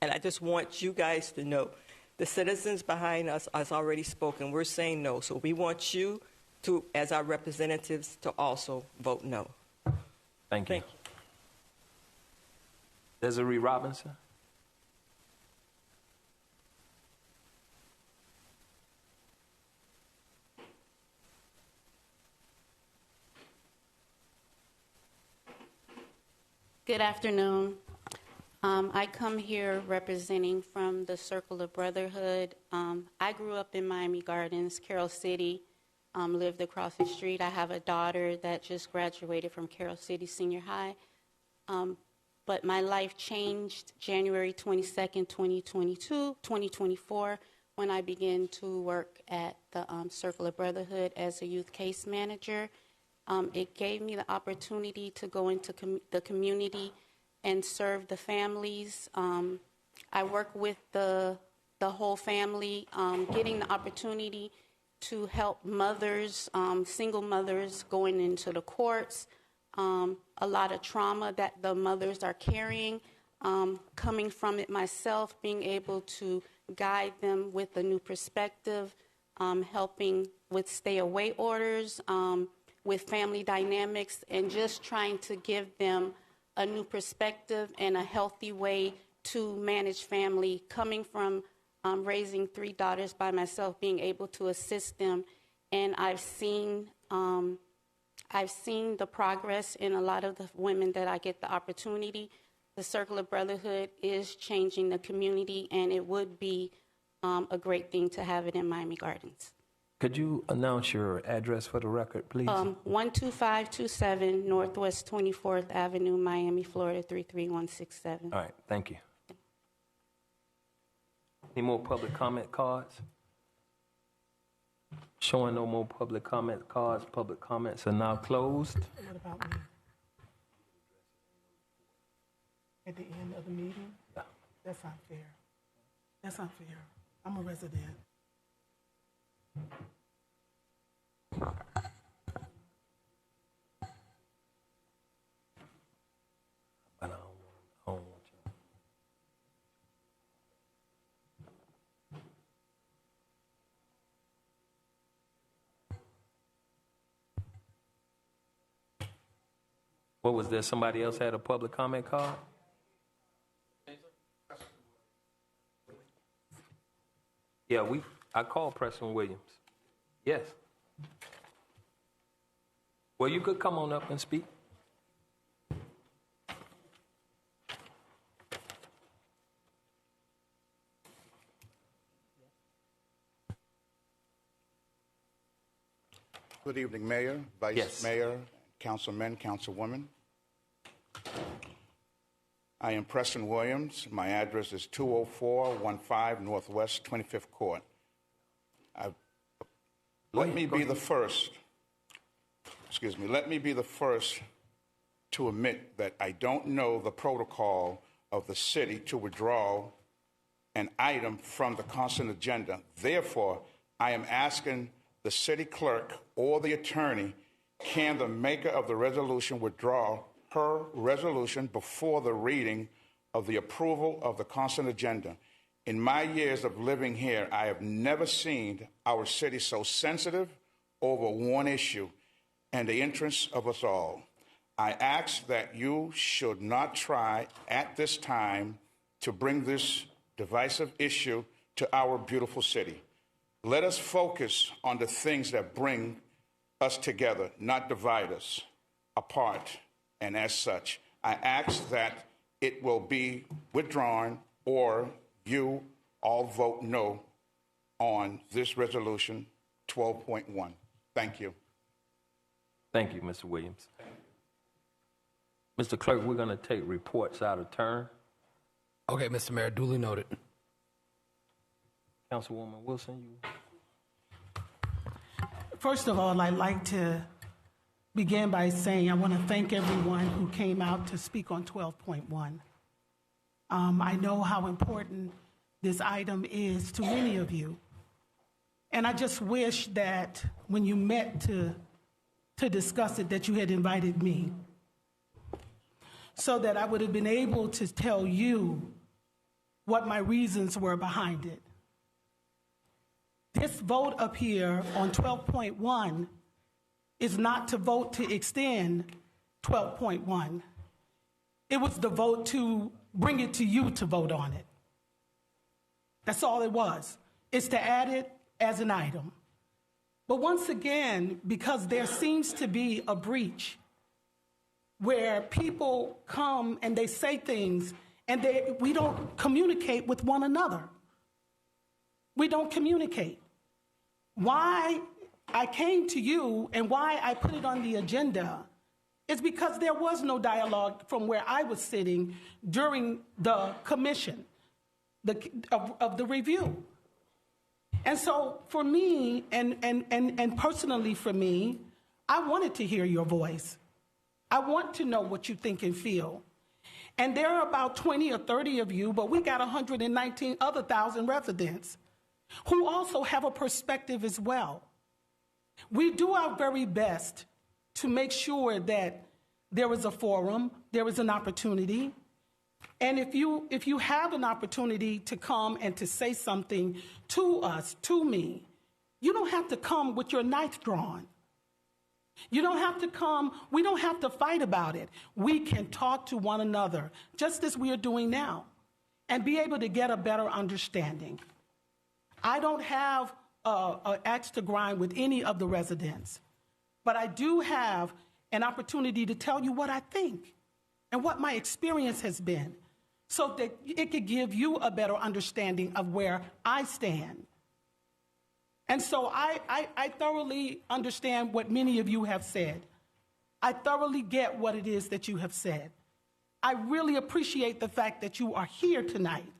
And I just want you guys to know, the citizens behind us has already spoken. We're saying no, so we want you to, as our representatives, to also vote no. Thank you. Desiree Robinson. Good afternoon. I come here representing from the Circle of Brotherhood. I grew up in Miami Gardens, Carroll City, lived across the street. I have a daughter that just graduated from Carroll City Senior High. But my life changed January 22nd, 2024, when I began to work at the Circle of Brotherhood as a youth case manager. It gave me the opportunity to go into the community and serve the families. I work with the whole family, getting the opportunity to help mothers, single mothers going into the courts, a lot of trauma that the mothers are carrying, coming from it myself, being able to guide them with a new perspective, helping with stay-away orders, with family dynamics, and just trying to give them a new perspective and a healthy way to manage family, coming from raising 3 daughters by myself, being able to assist them. And I've seen the progress in a lot of the women that I get the opportunity. The Circle of Brotherhood is changing the community, and it would be a great thing to have it in Miami Gardens. Could you announce your address for the record, please? 12527 Northwest 24th Avenue, Miami, Florida, 33167. All right, thank you. Any more public comment cards? Showing no more public comment cards. Public comments are now closed. What about me? At the end of the meeting? Yeah. That's unfair. That's unfair. I'm a resident. But I don't want you. What was there? Somebody else had a public comment card? Yeah, I called Preston Williams. Yes. Well, you could come on up and speak. Good evening, Mayor, Vice Mayor, Councilmen, Councilwomen. I am Preston Williams. My address is 20415 Northwest 25th Court. Let me be the first to admit that I don't know the protocol of the city to withdraw an item from the consent agenda. Therefore, I am asking the city clerk or the attorney, can the maker of the resolution withdraw her resolution before the reading of the approval of the consent agenda? In my years of living here, I have never seen our city so sensitive over one issue and the interests of us all. I ask that you should not try at this time to bring this divisive issue to our beautiful city. Let us focus on the things that bring us together, not divide us apart. And as such, I ask that it will be withdrawn or you all vote no on this resolution 12.1. Thank you. Thank you, Mr. Williams. Mr. Clerk, we're going to take reports out of turn. Okay, Mr. Mayor, duly noted. Councilwoman Wilson, you. First of all, I'd like to begin by saying I want to thank everyone who came out to speak on 12.1. I know how important this item is to many of you. And I just wish that when you met to discuss it, that you had invited me, so that I would have been able to tell you what my reasons were behind it. This vote up here on 12.1 is not to vote to extend 12.1. It was the vote to bring it to you to vote on it. That's all it was. It's to add it as an item. But once again, because there seems to be a breach where people come and they say things and we don't communicate with one another. We don't communicate. Why I came to you and why I put it on the agenda is because there was no dialogue from where I was sitting during the commission of the review. And so for me, and personally for me, I wanted to hear your voice. I want to know what you think and feel. And there are about 20 or 30 of you, but we got 119 other thousand residents who also have a perspective as well. We do our very best to make sure that there is a forum, there is an opportunity. And if you have an opportunity to come and to say something to us, to me, you don't have to come with your knife drawn. You don't have to come, we don't have to fight about it. We can talk to one another, just as we are doing now, and be able to get a better understanding. I don't have an axe to grind with any of the residents, but I do have an opportunity to tell you what I think and what my experience has been, so that it could give you a better understanding of where I stand. And so I thoroughly understand what many of you have said. I thoroughly get what it is that you have said. I really appreciate the fact that you are here tonight.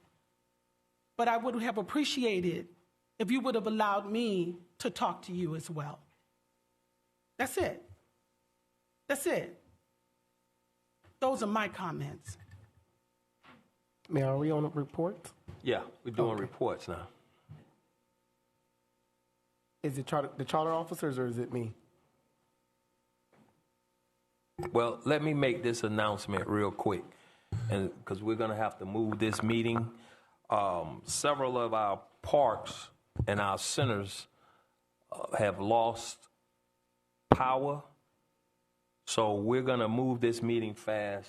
But I would have appreciated if you would have allowed me to talk to you as well. That's it. That's it. Those are my comments. Mayor, are we on a report? Yeah, we're doing reports now. Is it the charter officers or is it me? Well, let me make this announcement real quick, and because we're going to have to move this meeting. Several of our parks and our centers have lost power, so we're going to move this meeting fast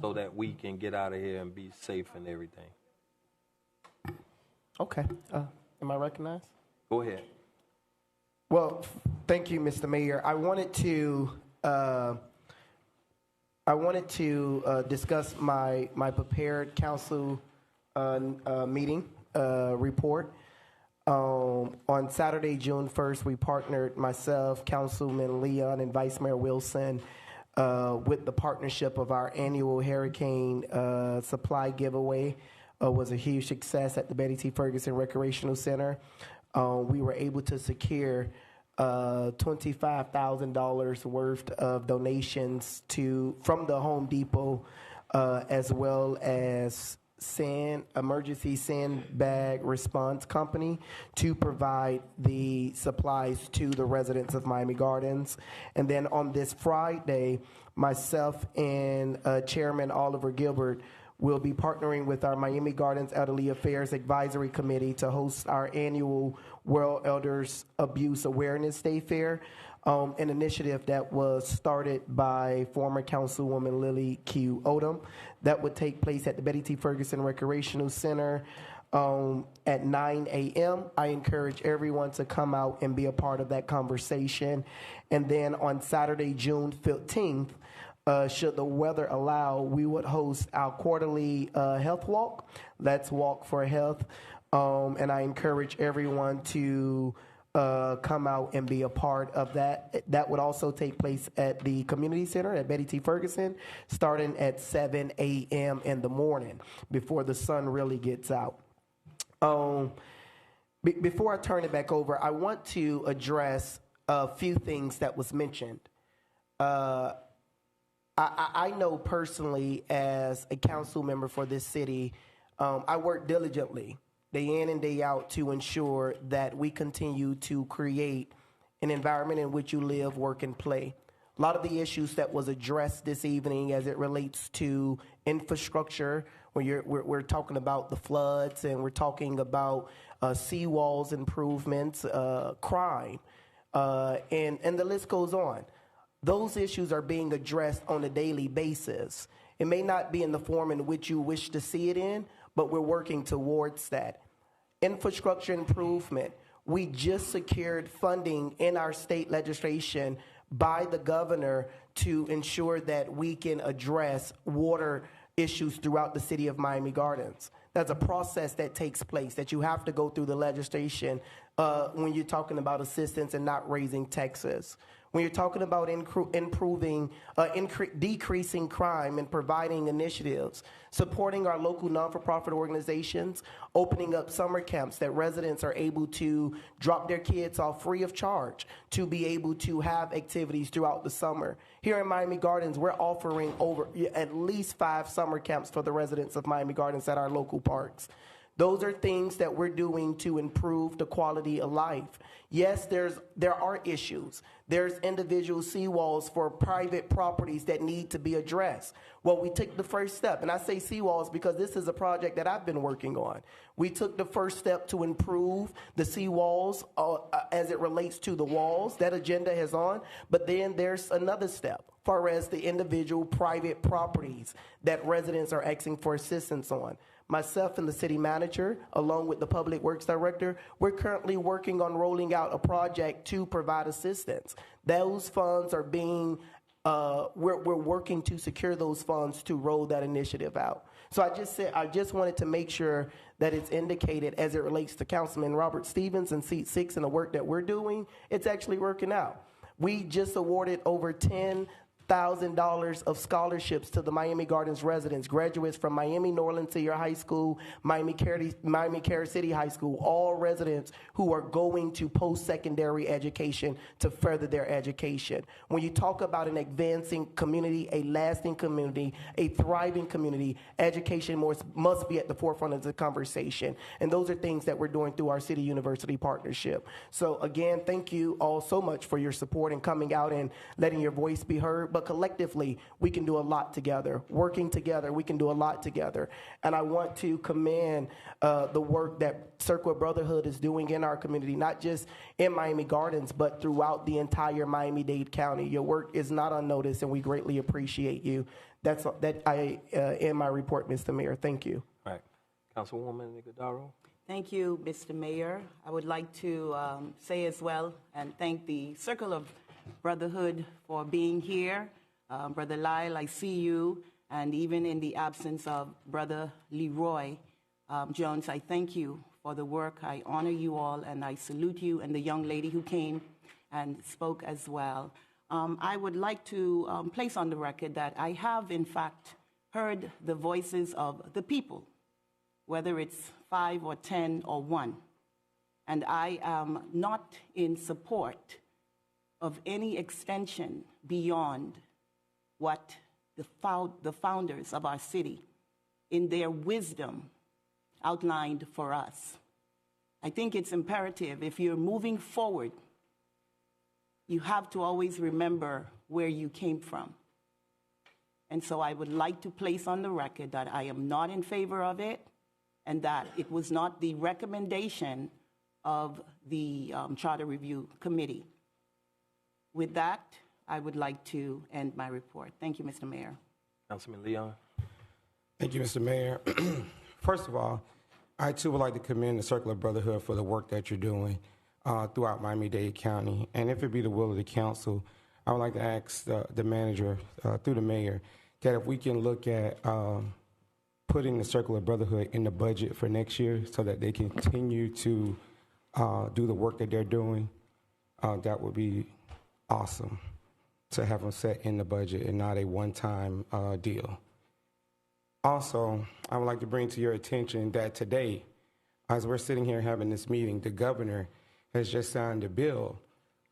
so that we can get out of here and be safe and everything. Okay. Am I recognized? Go ahead. Well, thank you, Mr. Mayor. I wanted to discuss my prepared council meeting report. On Saturday, June 1st, we partnered, myself, Councilman Leon, and Vice Mayor Wilson, with the partnership of our annual hurricane supply giveaway. Was a huge success at the Betty T. Ferguson Recreational Center. We were able to secure $25,000 worth of donations from the Home Depot, as well as emergency sandbag response company to provide the supplies to the residents of Miami Gardens. And then on this Friday, myself and Chairman Oliver Gilbert will be partnering with our Miami Gardens Elderly Affairs Advisory Committee to host our annual World Elders Abuse Awareness Day Fair, an initiative that was started by former Councilwoman Lily Q. Odom. That would take place at the Betty T. Ferguson Recreational Center at 9 a.m. I encourage everyone to come out and be a part of that conversation. And then on Saturday, June 15th, should the weather allow, we would host our quarterly health walk. Let's Walk for Health. And I encourage everyone to come out and be a part of that. That would also take place at the community center at Betty T. Ferguson, starting at 7 a.m. in the morning before the sun really gets out. Before I turn it back over, I want to address a few things that was mentioned. I know personally, as a council member for this city, I work diligently day in and day out to ensure that we continue to create an environment in which you live, work, and play. A lot of the issues that was addressed this evening as it relates to infrastructure, we're talking about the floods and we're talking about seawalls improvements, crime, and the list goes on. Those issues are being addressed on a daily basis. It may not be in the form in which you wish to see it in, but we're working towards that. Infrastructure improvement. We just secured funding in our state legislation by the governor to ensure that we can address water issues throughout the city of Miami Gardens. That's a process that takes place, that you have to go through the legislation when you're talking about assistance and not raising taxes. When you're talking about decreasing crime and providing initiatives, supporting our local non-for-profit organizations, opening up summer camps that residents are able to drop their kids off free of charge to be able to have activities throughout the summer. Here in Miami Gardens, we're offering over at least 5 summer camps for the residents of Miami Gardens at our local parks. Those are things that we're doing to improve the quality of life. Yes, there are issues. There's individual seawalls for private properties that need to be addressed. Well, we took the first step, and I say seawalls because this is a project that I've been working on. We took the first step to improve the seawalls as it relates to the walls. That agenda is on, but then there's another step far as the individual private properties that residents are asking for assistance on. Myself and the city manager, along with the public works director, we're currently working on rolling out a project to provide assistance. Those funds are being, we're working to secure those funds to roll that initiative out. So I just wanted to make sure that it's indicated as it relates to Councilman Robert Stevens and Seat 6 and the work that we're doing, it's actually working out. We just awarded over $10,000 of scholarships to the Miami Gardens residents, graduates from Miami Norland Senior High School, Miami Carol City High School, all residents who are going to post-secondary education to further their education. When you talk about an advancing community, a lasting community, a thriving community, education must be at the forefront of the conversation. And those are things that we're doing through our city-university partnership. So again, thank you all so much for your support and coming out and letting your voice be heard. But collectively, we can do a lot together. Working together, we can do a lot together. And I want to commend the work that Circle of Brotherhood is doing in our community, not just in Miami Gardens, but throughout the entire Miami-Dade County. Your work is not unnoticed, and we greatly appreciate you. I end my report, Mr. Mayor. Thank you. All right. Councilwoman Nicodaro. Thank you, Mr. Mayor. I would like to say as well and thank the Circle of Brotherhood for being here. Brother Lyle, I see you, and even in the absence of Brother Leroy Jones, I thank you for the work. I honor you all, and I salute you and the young lady who came and spoke as well. I would like to place on the record that I have, in fact, heard the voices of the people, whether it's 5 or 10 or 1. And I am not in support of any extension beyond what the founders of our city, in their wisdom, outlined for us. I think it's imperative, if you're moving forward, you have to always remember where you came from. And so I would like to place on the record that I am not in favor of it, and that it was not the recommendation of the Charter Review Committee. With that, I would like to end my report. Thank you, Mr. Mayor. Councilman Leon. Thank you, Mr. Mayor. First of all, I too would like to commend the Circle of Brotherhood for the work that you're doing throughout Miami-Dade County. And if it be the will of the council, I would like to ask the manager, through the mayor, that if we can look at putting the Circle of Brotherhood in the budget for next year so that they can continue to do the work that they're doing, that would be awesome to have them set in the budget and not a one-time deal. Also, I would like to bring to your attention that today, as we're sitting here having this meeting, the governor has just signed a bill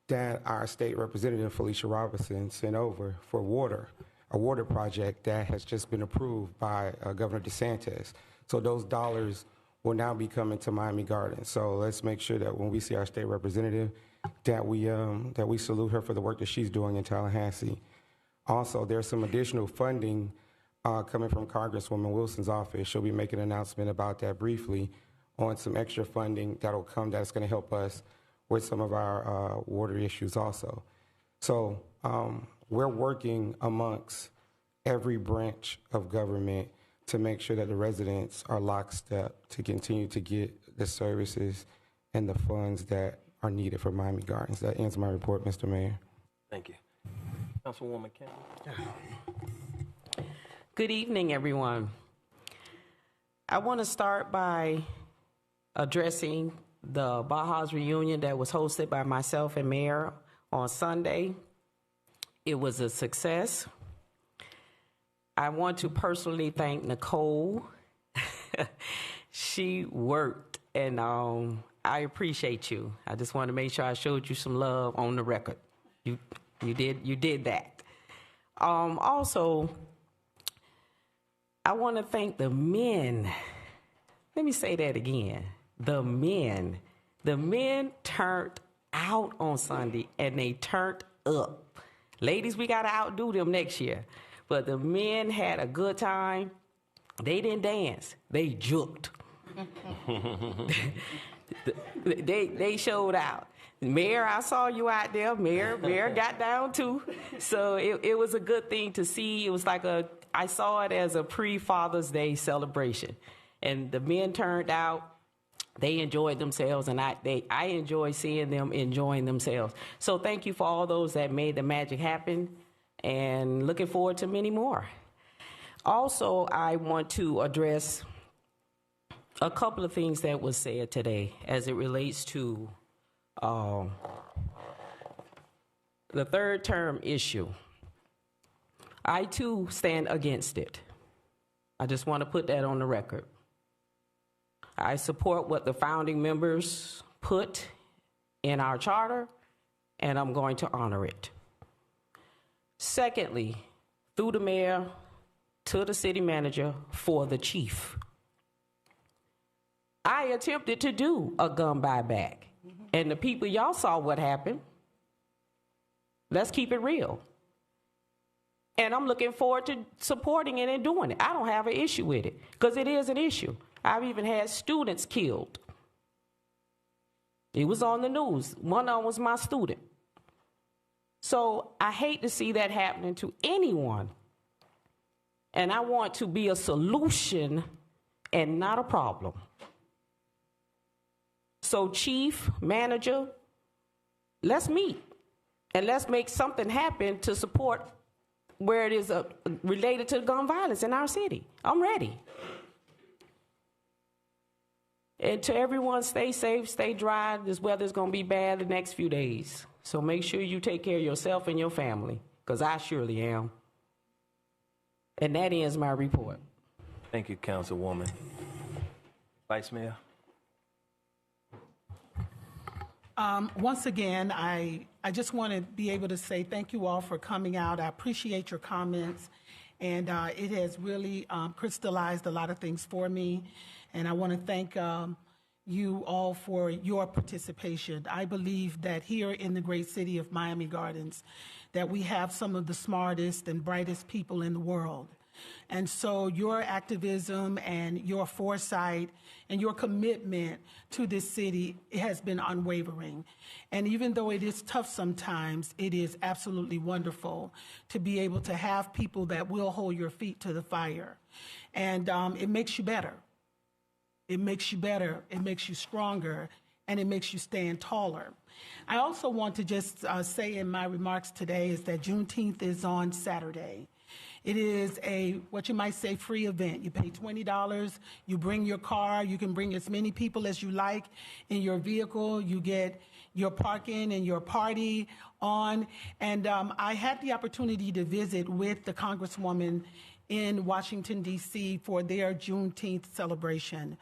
that our state representative, Felicia Robinson, sent over for water, a water project that has just been approved by Governor DeSantis. So those dollars will now be coming to Miami Gardens. So let's make sure that when we see our state representative, that we salute her for the work that she's doing in Tallahassee. Also, there's some additional funding coming from Congresswoman Wilson's office. She'll be making an announcement about that briefly on some extra funding that'll come that's going to help us with some of our water issues also. So we're working amongst every branch of government to make sure that the residents are lockstep to continue to get the services and the funds that are needed for Miami Gardens. That ends my report, Mr. Mayor. Thank you. Councilwoman Campbell. Good evening, everyone. I want to start by addressing the Baja's reunion that was hosted by myself and Mayor on Sunday. It was a success. I want to personally thank Nicole. She worked, and I appreciate you. I just want to make sure I showed you some love on the record. You did that. Also, I want to thank the men. Let me say that again. The men. The men turned out on Sunday, and they turned up. Ladies, we got to outdo them next year. But the men had a good time. They didn't dance. They juked. They showed out. Mayor, I saw you out there. Mayor got down too. So it was a good thing to see. It was like I saw it as a pre-Father's Day celebration. And the men turned out. They enjoyed themselves, and I enjoy seeing them enjoying themselves. So thank you for all those that made the magic happen, and looking forward to many more. Also, I want to address a couple of things that was said today as it relates to the third term issue. I, too, stand against it. I just want to put that on the record. I support what the founding members put in our charter, and I'm going to honor it. Secondly, through the mayor to the city manager for the chief. I attempted to do a gun buyback, and the people, y'all saw what happened. Let's keep it real. And I'm looking forward to supporting it and doing it. I don't have an issue with it, because it is an issue. I've even had students killed. It was on the news. One of them was my student. So I hate to see that happening to anyone. And I want to be a solution and not a problem. So chief, manager, let's meet. And let's make something happen to support where it is related to gun violence in our city. I'm ready. And to everyone, stay safe, stay dry. This weather's going to be bad the next few days. So make sure you take care of yourself and your family, because I surely am. And that ends my report. Thank you, Councilwoman. Vice Mayor. Once again, I I just want to be able to say thank you all for coming out. I appreciate your comments, and it has really crystallized a lot of things for me. And I want to thank you all for your participation. I believe that here in the great city of Miami Gardens, that we have some of the smartest and brightest people in the world. And so your activism and your foresight and your commitment to this city has been unwavering. And even though it is tough sometimes, it is absolutely wonderful to be able to have people that will hold your feet to the fire. And it makes you better. It makes you better, it makes you stronger, and it makes you stand taller. I also want to just say in my remarks today is that Juneteenth is on Saturday. It is a, what you might say, free event. You pay $20, you bring your car, you can bring as many people as you like in your vehicle, you get your parking and your party on. And I had the opportunity to visit with the Congresswoman in Washington, D.C. for their Juneteenth celebration.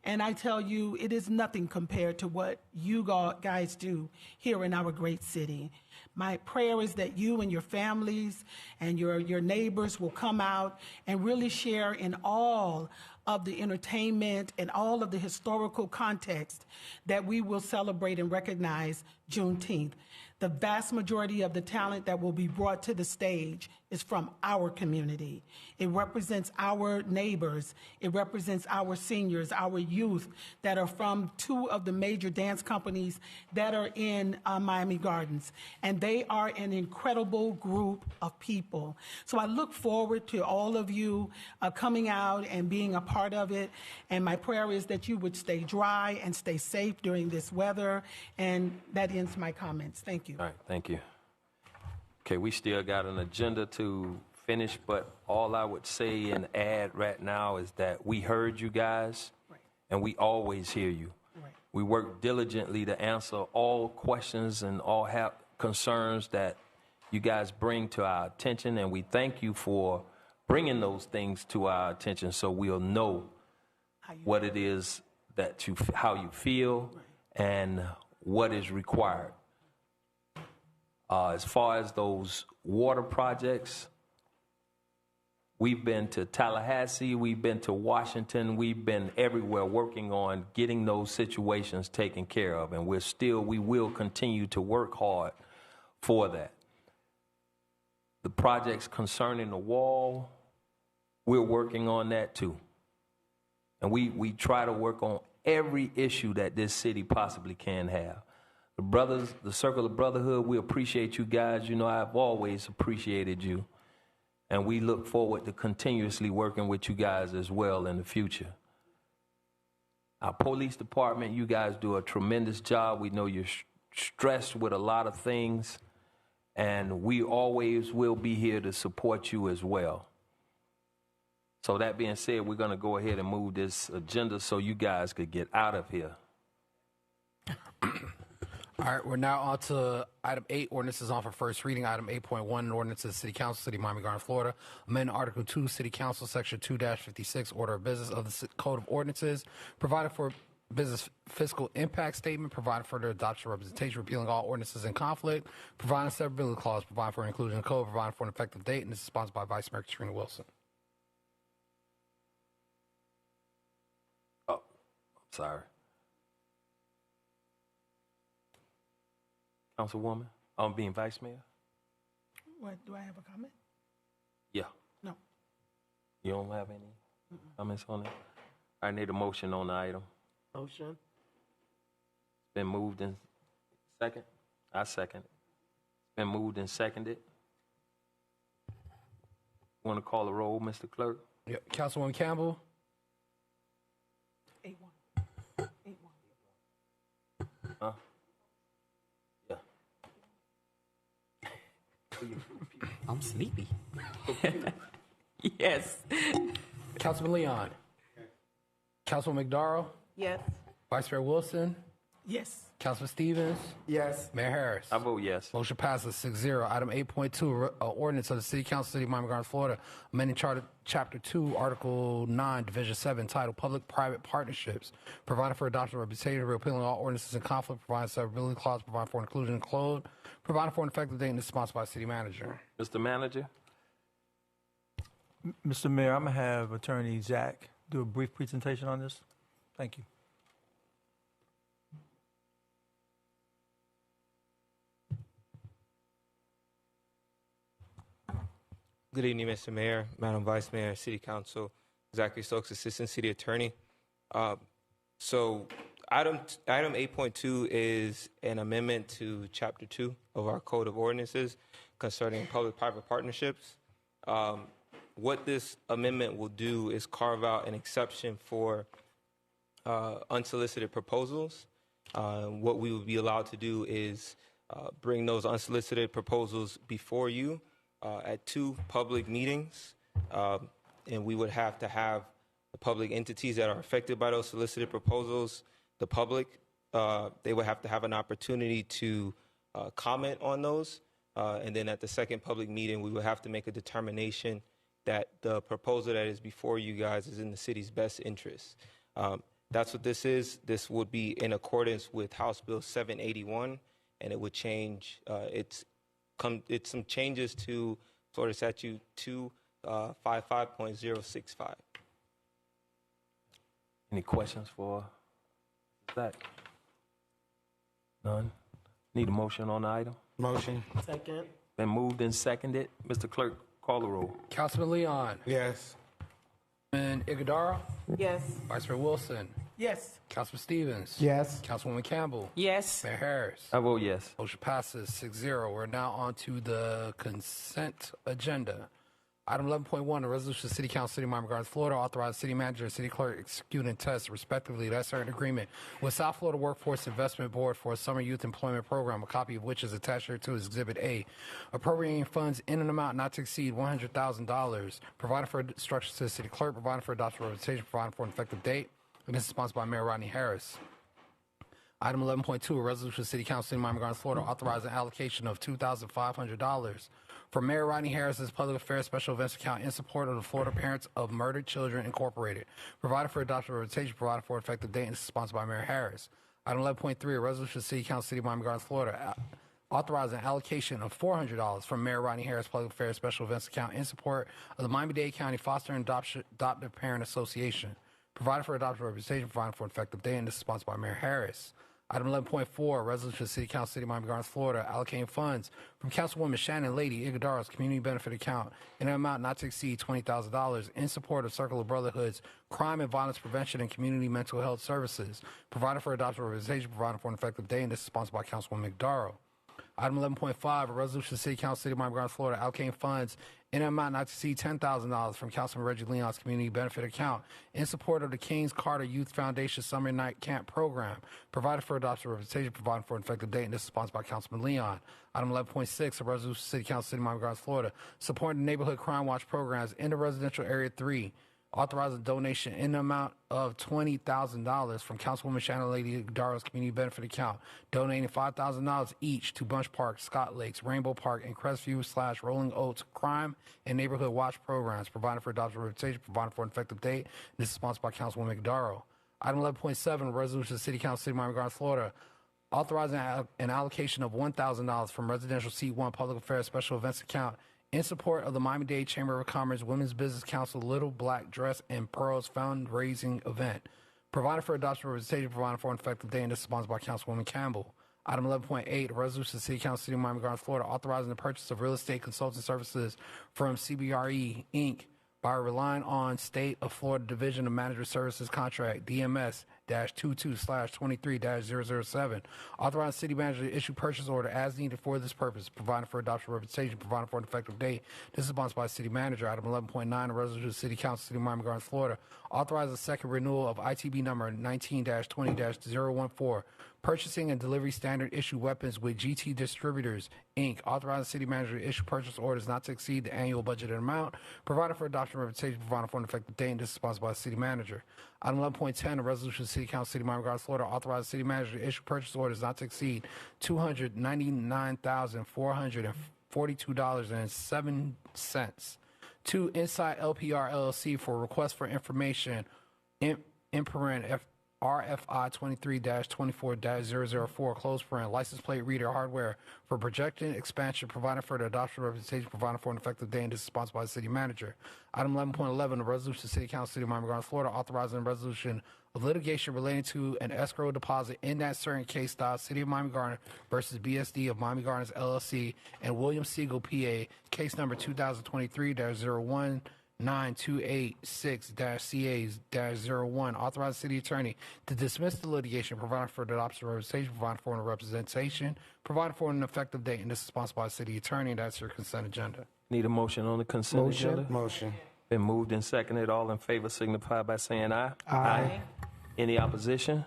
And I tell you, it is nothing compared to what you guys do here in our great city. My prayer is that you and your families and your neighbors will come out and really share in all of the entertainment and all of the historical context that we will celebrate and recognize Juneteenth. The vast majority of the talent that will be brought to the stage is from our community. It represents our neighbors. It represents our seniors, our youth that are from two of the major dance companies that are in Miami Gardens. And they are an incredible group of people. So I look forward to all of you coming out and being a part of it. And my prayer is that you would stay dry and stay safe during this weather. And that ends my comments. Thank you. All right, thank you. Okay, we still got an agenda to finish, but all I would say and add right now is that we heard you guys, and we always hear you. We work diligently to answer all questions and all concerns that you guys bring to our attention, and we thank you for bringing those things to our attention so we'll know what it is that how you feel and what is required. As far as those water projects, we've been to Tallahassee, we've been to Washington, we've been everywhere working on getting those situations taken care of, and we will continue to work hard for that. The projects concerning the wall, we're working on that too. And we try to work on every issue that this city possibly can have. The brothers, the Circle of Brotherhood, we appreciate you guys. You know, I've always appreciated you. And we look forward to continuously working with you guys as well in the future. Our police department, you guys do a tremendous job. We know you're stressed with a lot of things. And we always will be here to support you as well. So that being said, we're going to go ahead and move this agenda so you guys could get out of here. All right, we're now on to item 8, ordinances on for first reading. Item 8.1, ordinance of the City Council, City of Miami Gardens, Florida. Amend Article 2, City Council, Section 2-56, Order of Business of the Code of Ordinances, provided for business fiscal impact statement, provided for the adoption of representation, repealing all ordinances in conflict, providing severability clause, providing for inclusion in the code, providing for an effective date, and this is sponsored by Vice Mayor Katrina Wilson. Oh, I'm sorry. Councilwoman, being Vice Mayor? What, do I have a comment? Yeah. No. You don't have any comments on it? I need a motion on the item. Motion. It's been moved and second. I second it. It's been moved and seconded. Want to call the roll, Mr. Clerk? Yeah. Councilwoman Campbell? 8-1. Huh? Yeah. I'm sleepy. Yes. Councilman Leon? Councilman McDowell? Yes. Vice Mayor Wilson? Yes. Councilman Stevens? Yes. Mayor Harris? I vote yes. Motion passes 6-0. Item 8.2, ordinance of the City Council, City of Miami Gardens, Florida, amending Charter Chapter 2, Article 9, Division 7, titled Public-Private Partnerships, providing for adoption of reputation, repealing all ordinances in conflict, providing severability clause, providing for inclusion in code, providing for an effective date, and is sponsored by the City Manager. Mr. Manager? Mr. Mayor, I'm going to have Attorney Zach do a brief presentation on this. Thank you. Good evening, Mr. Mayor, Madam Vice Mayor, City Council, Zachary Stokes, Assistant City Attorney. So item 8.2 is an amendment to Chapter 2 of our Code of Ordinances concerning public-private partnerships. What this amendment will do is carve out an exception for unsolicited proposals. What we will be allowed to do is bring those unsolicited proposals before you at 2 public meetings, and we would have to have the public entities that are affected by those solicited proposals, the public, they would have to have an opportunity to comment on those, and then at the second public meeting, we would have to make a determination that the proposal that is before you guys is in the city's best interest. That's what this is. This would be in accordance with House Bill 781, and it would change, it's some changes to Florida Statute 255.065. Any questions for Zach? None. Need a motion on the item? Motion. Second. Been moved and seconded. Mr. Clerk, call the roll. Councilman Leon? Yes. Councilman Iguodaro? Yes. Vice Mayor Wilson? Yes. Councilman Stevens? Yes. Councilwoman Campbell? Yes. Mayor Harris? I vote yes. Motion passes 6-0. We're now on to the consent agenda. Item 11.1, a resolution of the City Council, City of Miami Gardens, Florida, authorized city manager and city clerk execute and test, respectively, that certain agreement with South Florida Workforce Investment Board for a summer youth employment program, a copy of which is attached here to Exhibit A, appropriating funds in an amount not to exceed $100,000, providing for instructions to the city clerk, providing for adoption of representation, providing for an effective date, and this is sponsored by Mayor Rodney Harris. Item 11.2, a resolution of the City Council, City of Miami Gardens, Florida, authorizing allocation of $2,500 for Mayor Rodney Harris's Public Affairs Special Events account in support of the Florida Parents of Murdered Children Incorporated, provided for adoption of representation, provided for an effective date, and this is sponsored by Mayor Harris. Item 11.3, a resolution of the City Council, City of Miami Gardens, Florida, authorizing allocation of $400 from Mayor Rodney Harris Public Affairs Special Events account in support of the Miami-Dade County Foster and Adoptive Parent Association, provided for adoption of representation, provided for an effective date, and this is sponsored by Mayor Harris. Item 11.4, resolution of the City Council, City of Miami Gardens, Florida, allocating funds from Councilwoman Shannon Lady Iguodaro's community benefit account in an amount not to exceed $20,000 in support of Circle of Brotherhood's crime and violence prevention and community mental health services, provided for adoption of representation, provided for an effective date, and this is sponsored by Councilwoman Iguodaro. Item 11.5, a resolution of the City Council, City of Miami Gardens, Florida, allocating funds in an amount not to exceed $10,000 from Councilman Reggie Leon's community benefit account in support of the Kings Carter Youth Foundation Summer Night Camp Program, provided for adoption of representation, provided for an effective date, and this is sponsored by Councilman Leon. Item 11.6, a resolution of the City Council, City of Miami Gardens, Florida, supporting the Neighborhood Crime Watch programs in the Residential Area 3, authorizing donation in the amount of $20,000 from Councilwoman Shannon Lady Iguodaro's community benefit account, donating $5,000 each to Bunch Park, Scott Lakes, Rainbow Park, and Crestview / Rolling Oaks crime and neighborhood watch programs, providing for adoption reputation, providing for an effective date. This is sponsored by Councilwoman Iguodaro. Item 11.7, resolution of the City Council, City of Miami Gardens, Florida, authorizing an allocation of $1,000 from Residential Seat 1 Public Affairs Special Events account in support of the Miami-Dade Chamber of Commerce Women's Business Council Little Black Dress and Pearls fundraising event, provided for adoption representation, provided for an effective day, and this is sponsored by Councilwoman Campbell. Item 11.8, a resolution of the City Council, City of Miami Gardens, Florida, authorizing the purchase of real estate consulting services from CBRE, Inc., by relying on State of Florida Division of Management Services Contract, DMS-22/23-007, authorizing city manager to issue purchase order as needed for this purpose, providing for adoption representation, providing for an effective date. This is sponsored by the city manager. Item 11.9, a resolution of the City Council, City of Miami Gardens, Florida, authorizing the second renewal of ITB number 19-20-014, Purchasing and delivery standard issue weapons with GT Distributors, Inc. Authorizing city manager to issue purchase orders not to exceed the annual budgeted amount. Providing for adoption representation, providing for an effective date, and this is sponsored by the city manager. Item 11.10, a resolution of the City Council, City of Miami Gardens, Florida, authorizing city manager to issue purchase orders not to exceed $299,442.07 to Inside LPR LLC for request for information RFI 23-24-004, close parent, license plate reader hardware for projection expansion, providing for the adoption representation, providing for an effective day, and this is sponsored by the city manager. Item 11.11, a resolution of City Council, City of Miami Gardens, Florida, authorizing a resolution of litigation relating to an escrow deposit in that certain case style, City of Miami Gardens versus BSD of Miami Gardens LLC and William Siegel, PA, case number 2023-01. 9286-CA-01, authorize the city attorney to dismiss the litigation, providing for the adoption of representation, providing for an representation, providing for an effective date, and this is sponsored by the city attorney, and that's your consent agenda. Need a motion on the consent agenda? Motion. Been moved and seconded. All in favor signify by saying aye. Aye. Any opposition?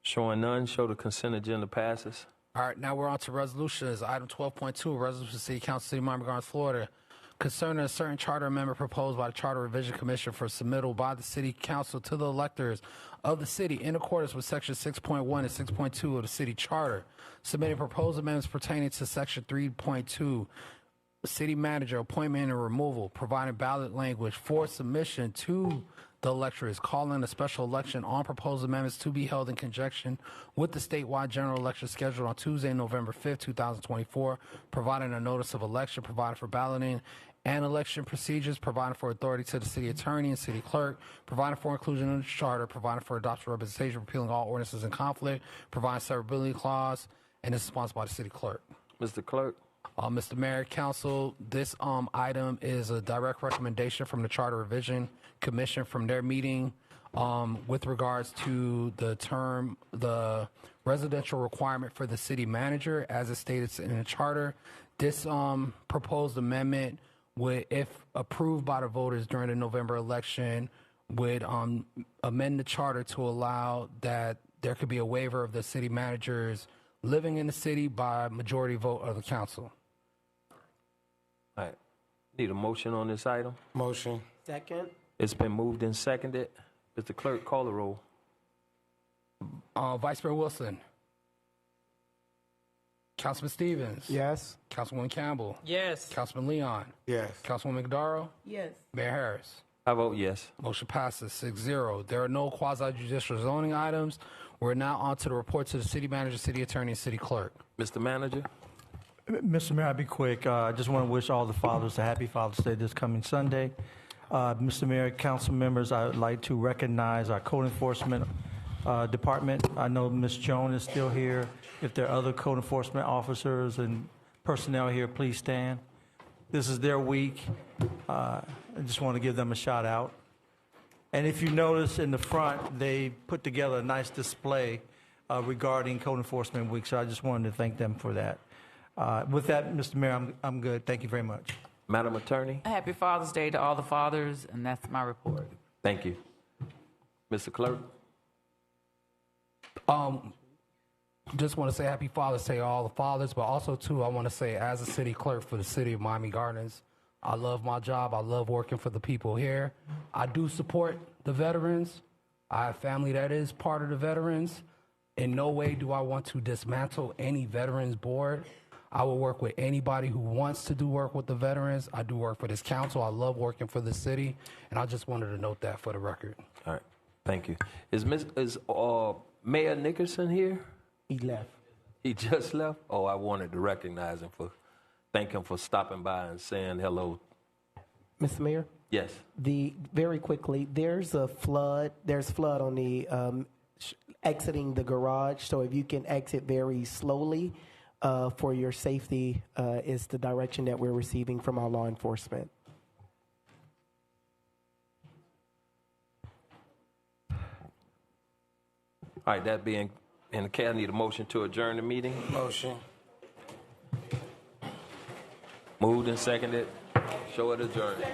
Showing none, show the consent agenda passes. All right, now we're on to resolutions. Item 12.2, resolution of the City Council, City of Miami Gardens, Florida, concerning a certain charter amendment proposed by the Charter Revision Commission for submittal by the City Council to the electors of the city in accordance with Section 6.1 and 6.2 of the City Charter. Submitting proposed amendments pertaining to Section 3.2, City Manager appointment and removal, providing ballot language for submission to the electors, calling a special election on proposed amendments to be held in conjunction with the statewide general election scheduled on Tuesday, November 5th, 2024, providing a notice of election, providing for balloting and election procedures, providing for authority to the city attorney and city clerk, providing for inclusion in the charter, providing for adoption representation, repealing all ordinances in conflict, providing severability clause, and this is sponsored by the city clerk. Mr. Clerk. Mr. Mayor, Council, this item is a direct recommendation from the Charter Revision Commission from their meeting with regards to the residential requirement for the city manager as it stated in the charter. This proposed amendment would, if approved by the voters during the November election, would amend the charter to allow that there could be a waiver of the city managers living in the city by majority vote of the council. All right. Need a motion on this item? Motion. Second. It's been moved and seconded. Mr. Clerk, call the roll. Vice Mayor Wilson. Councilman Stevens. Yes. Councilwoman Campbell. Yes. Councilman Leon. Yes. Councilwoman McDarrow. Yes. Mayor Harris. I vote yes. Motion passes 6-0. There are no quasi-judicial zoning items. We're now on to the report to the city manager, city attorney, and city clerk. Mr. Manager. Mr. Mayor, I'll be quick. I just want to wish all the fathers a happy Father's Day this coming Sunday. Mr. Mayor, council members, I would like to recognize our code enforcement department. I know Ms. Jones is still here. If there are other code enforcement officers and personnel here, please stand. This is their week. I just want to give them a shout out. And if you notice in the front, they put together a nice display regarding Code Enforcement Week, so I just wanted to thank them for that. With that, Mr. Mayor, I'm good. Thank you very much. Madam Attorney. Happy Father's Day to all the fathers, and that's my report. Thank you. Mr. Clerk. Just want to say happy Father's Day to all the fathers, but also, too, I want to say as a city clerk for the city of Miami Gardens, I love my job. I love working for the people here. I do support the veterans. I have family that is part of the veterans. In no way do I want to dismantle any veterans board. I will work with anybody who wants to do work with the veterans. I do work for this council. I love working for the city, and I just wanted to note that for the record. All right. Thank you. Is Mayor Nickerson here? He left. He just left? Oh, I wanted to recognize him thank him for stopping by and saying hello. Mr. Mayor? Yes. Very quickly, there's a flood. There's flood on the exiting the garage. So if you can exit very slowly for your safety is the direction that we're receiving from our law enforcement. All right, that being in the case, I need a motion to adjourn the meeting. Motion. Moved and seconded. Show it adjourned.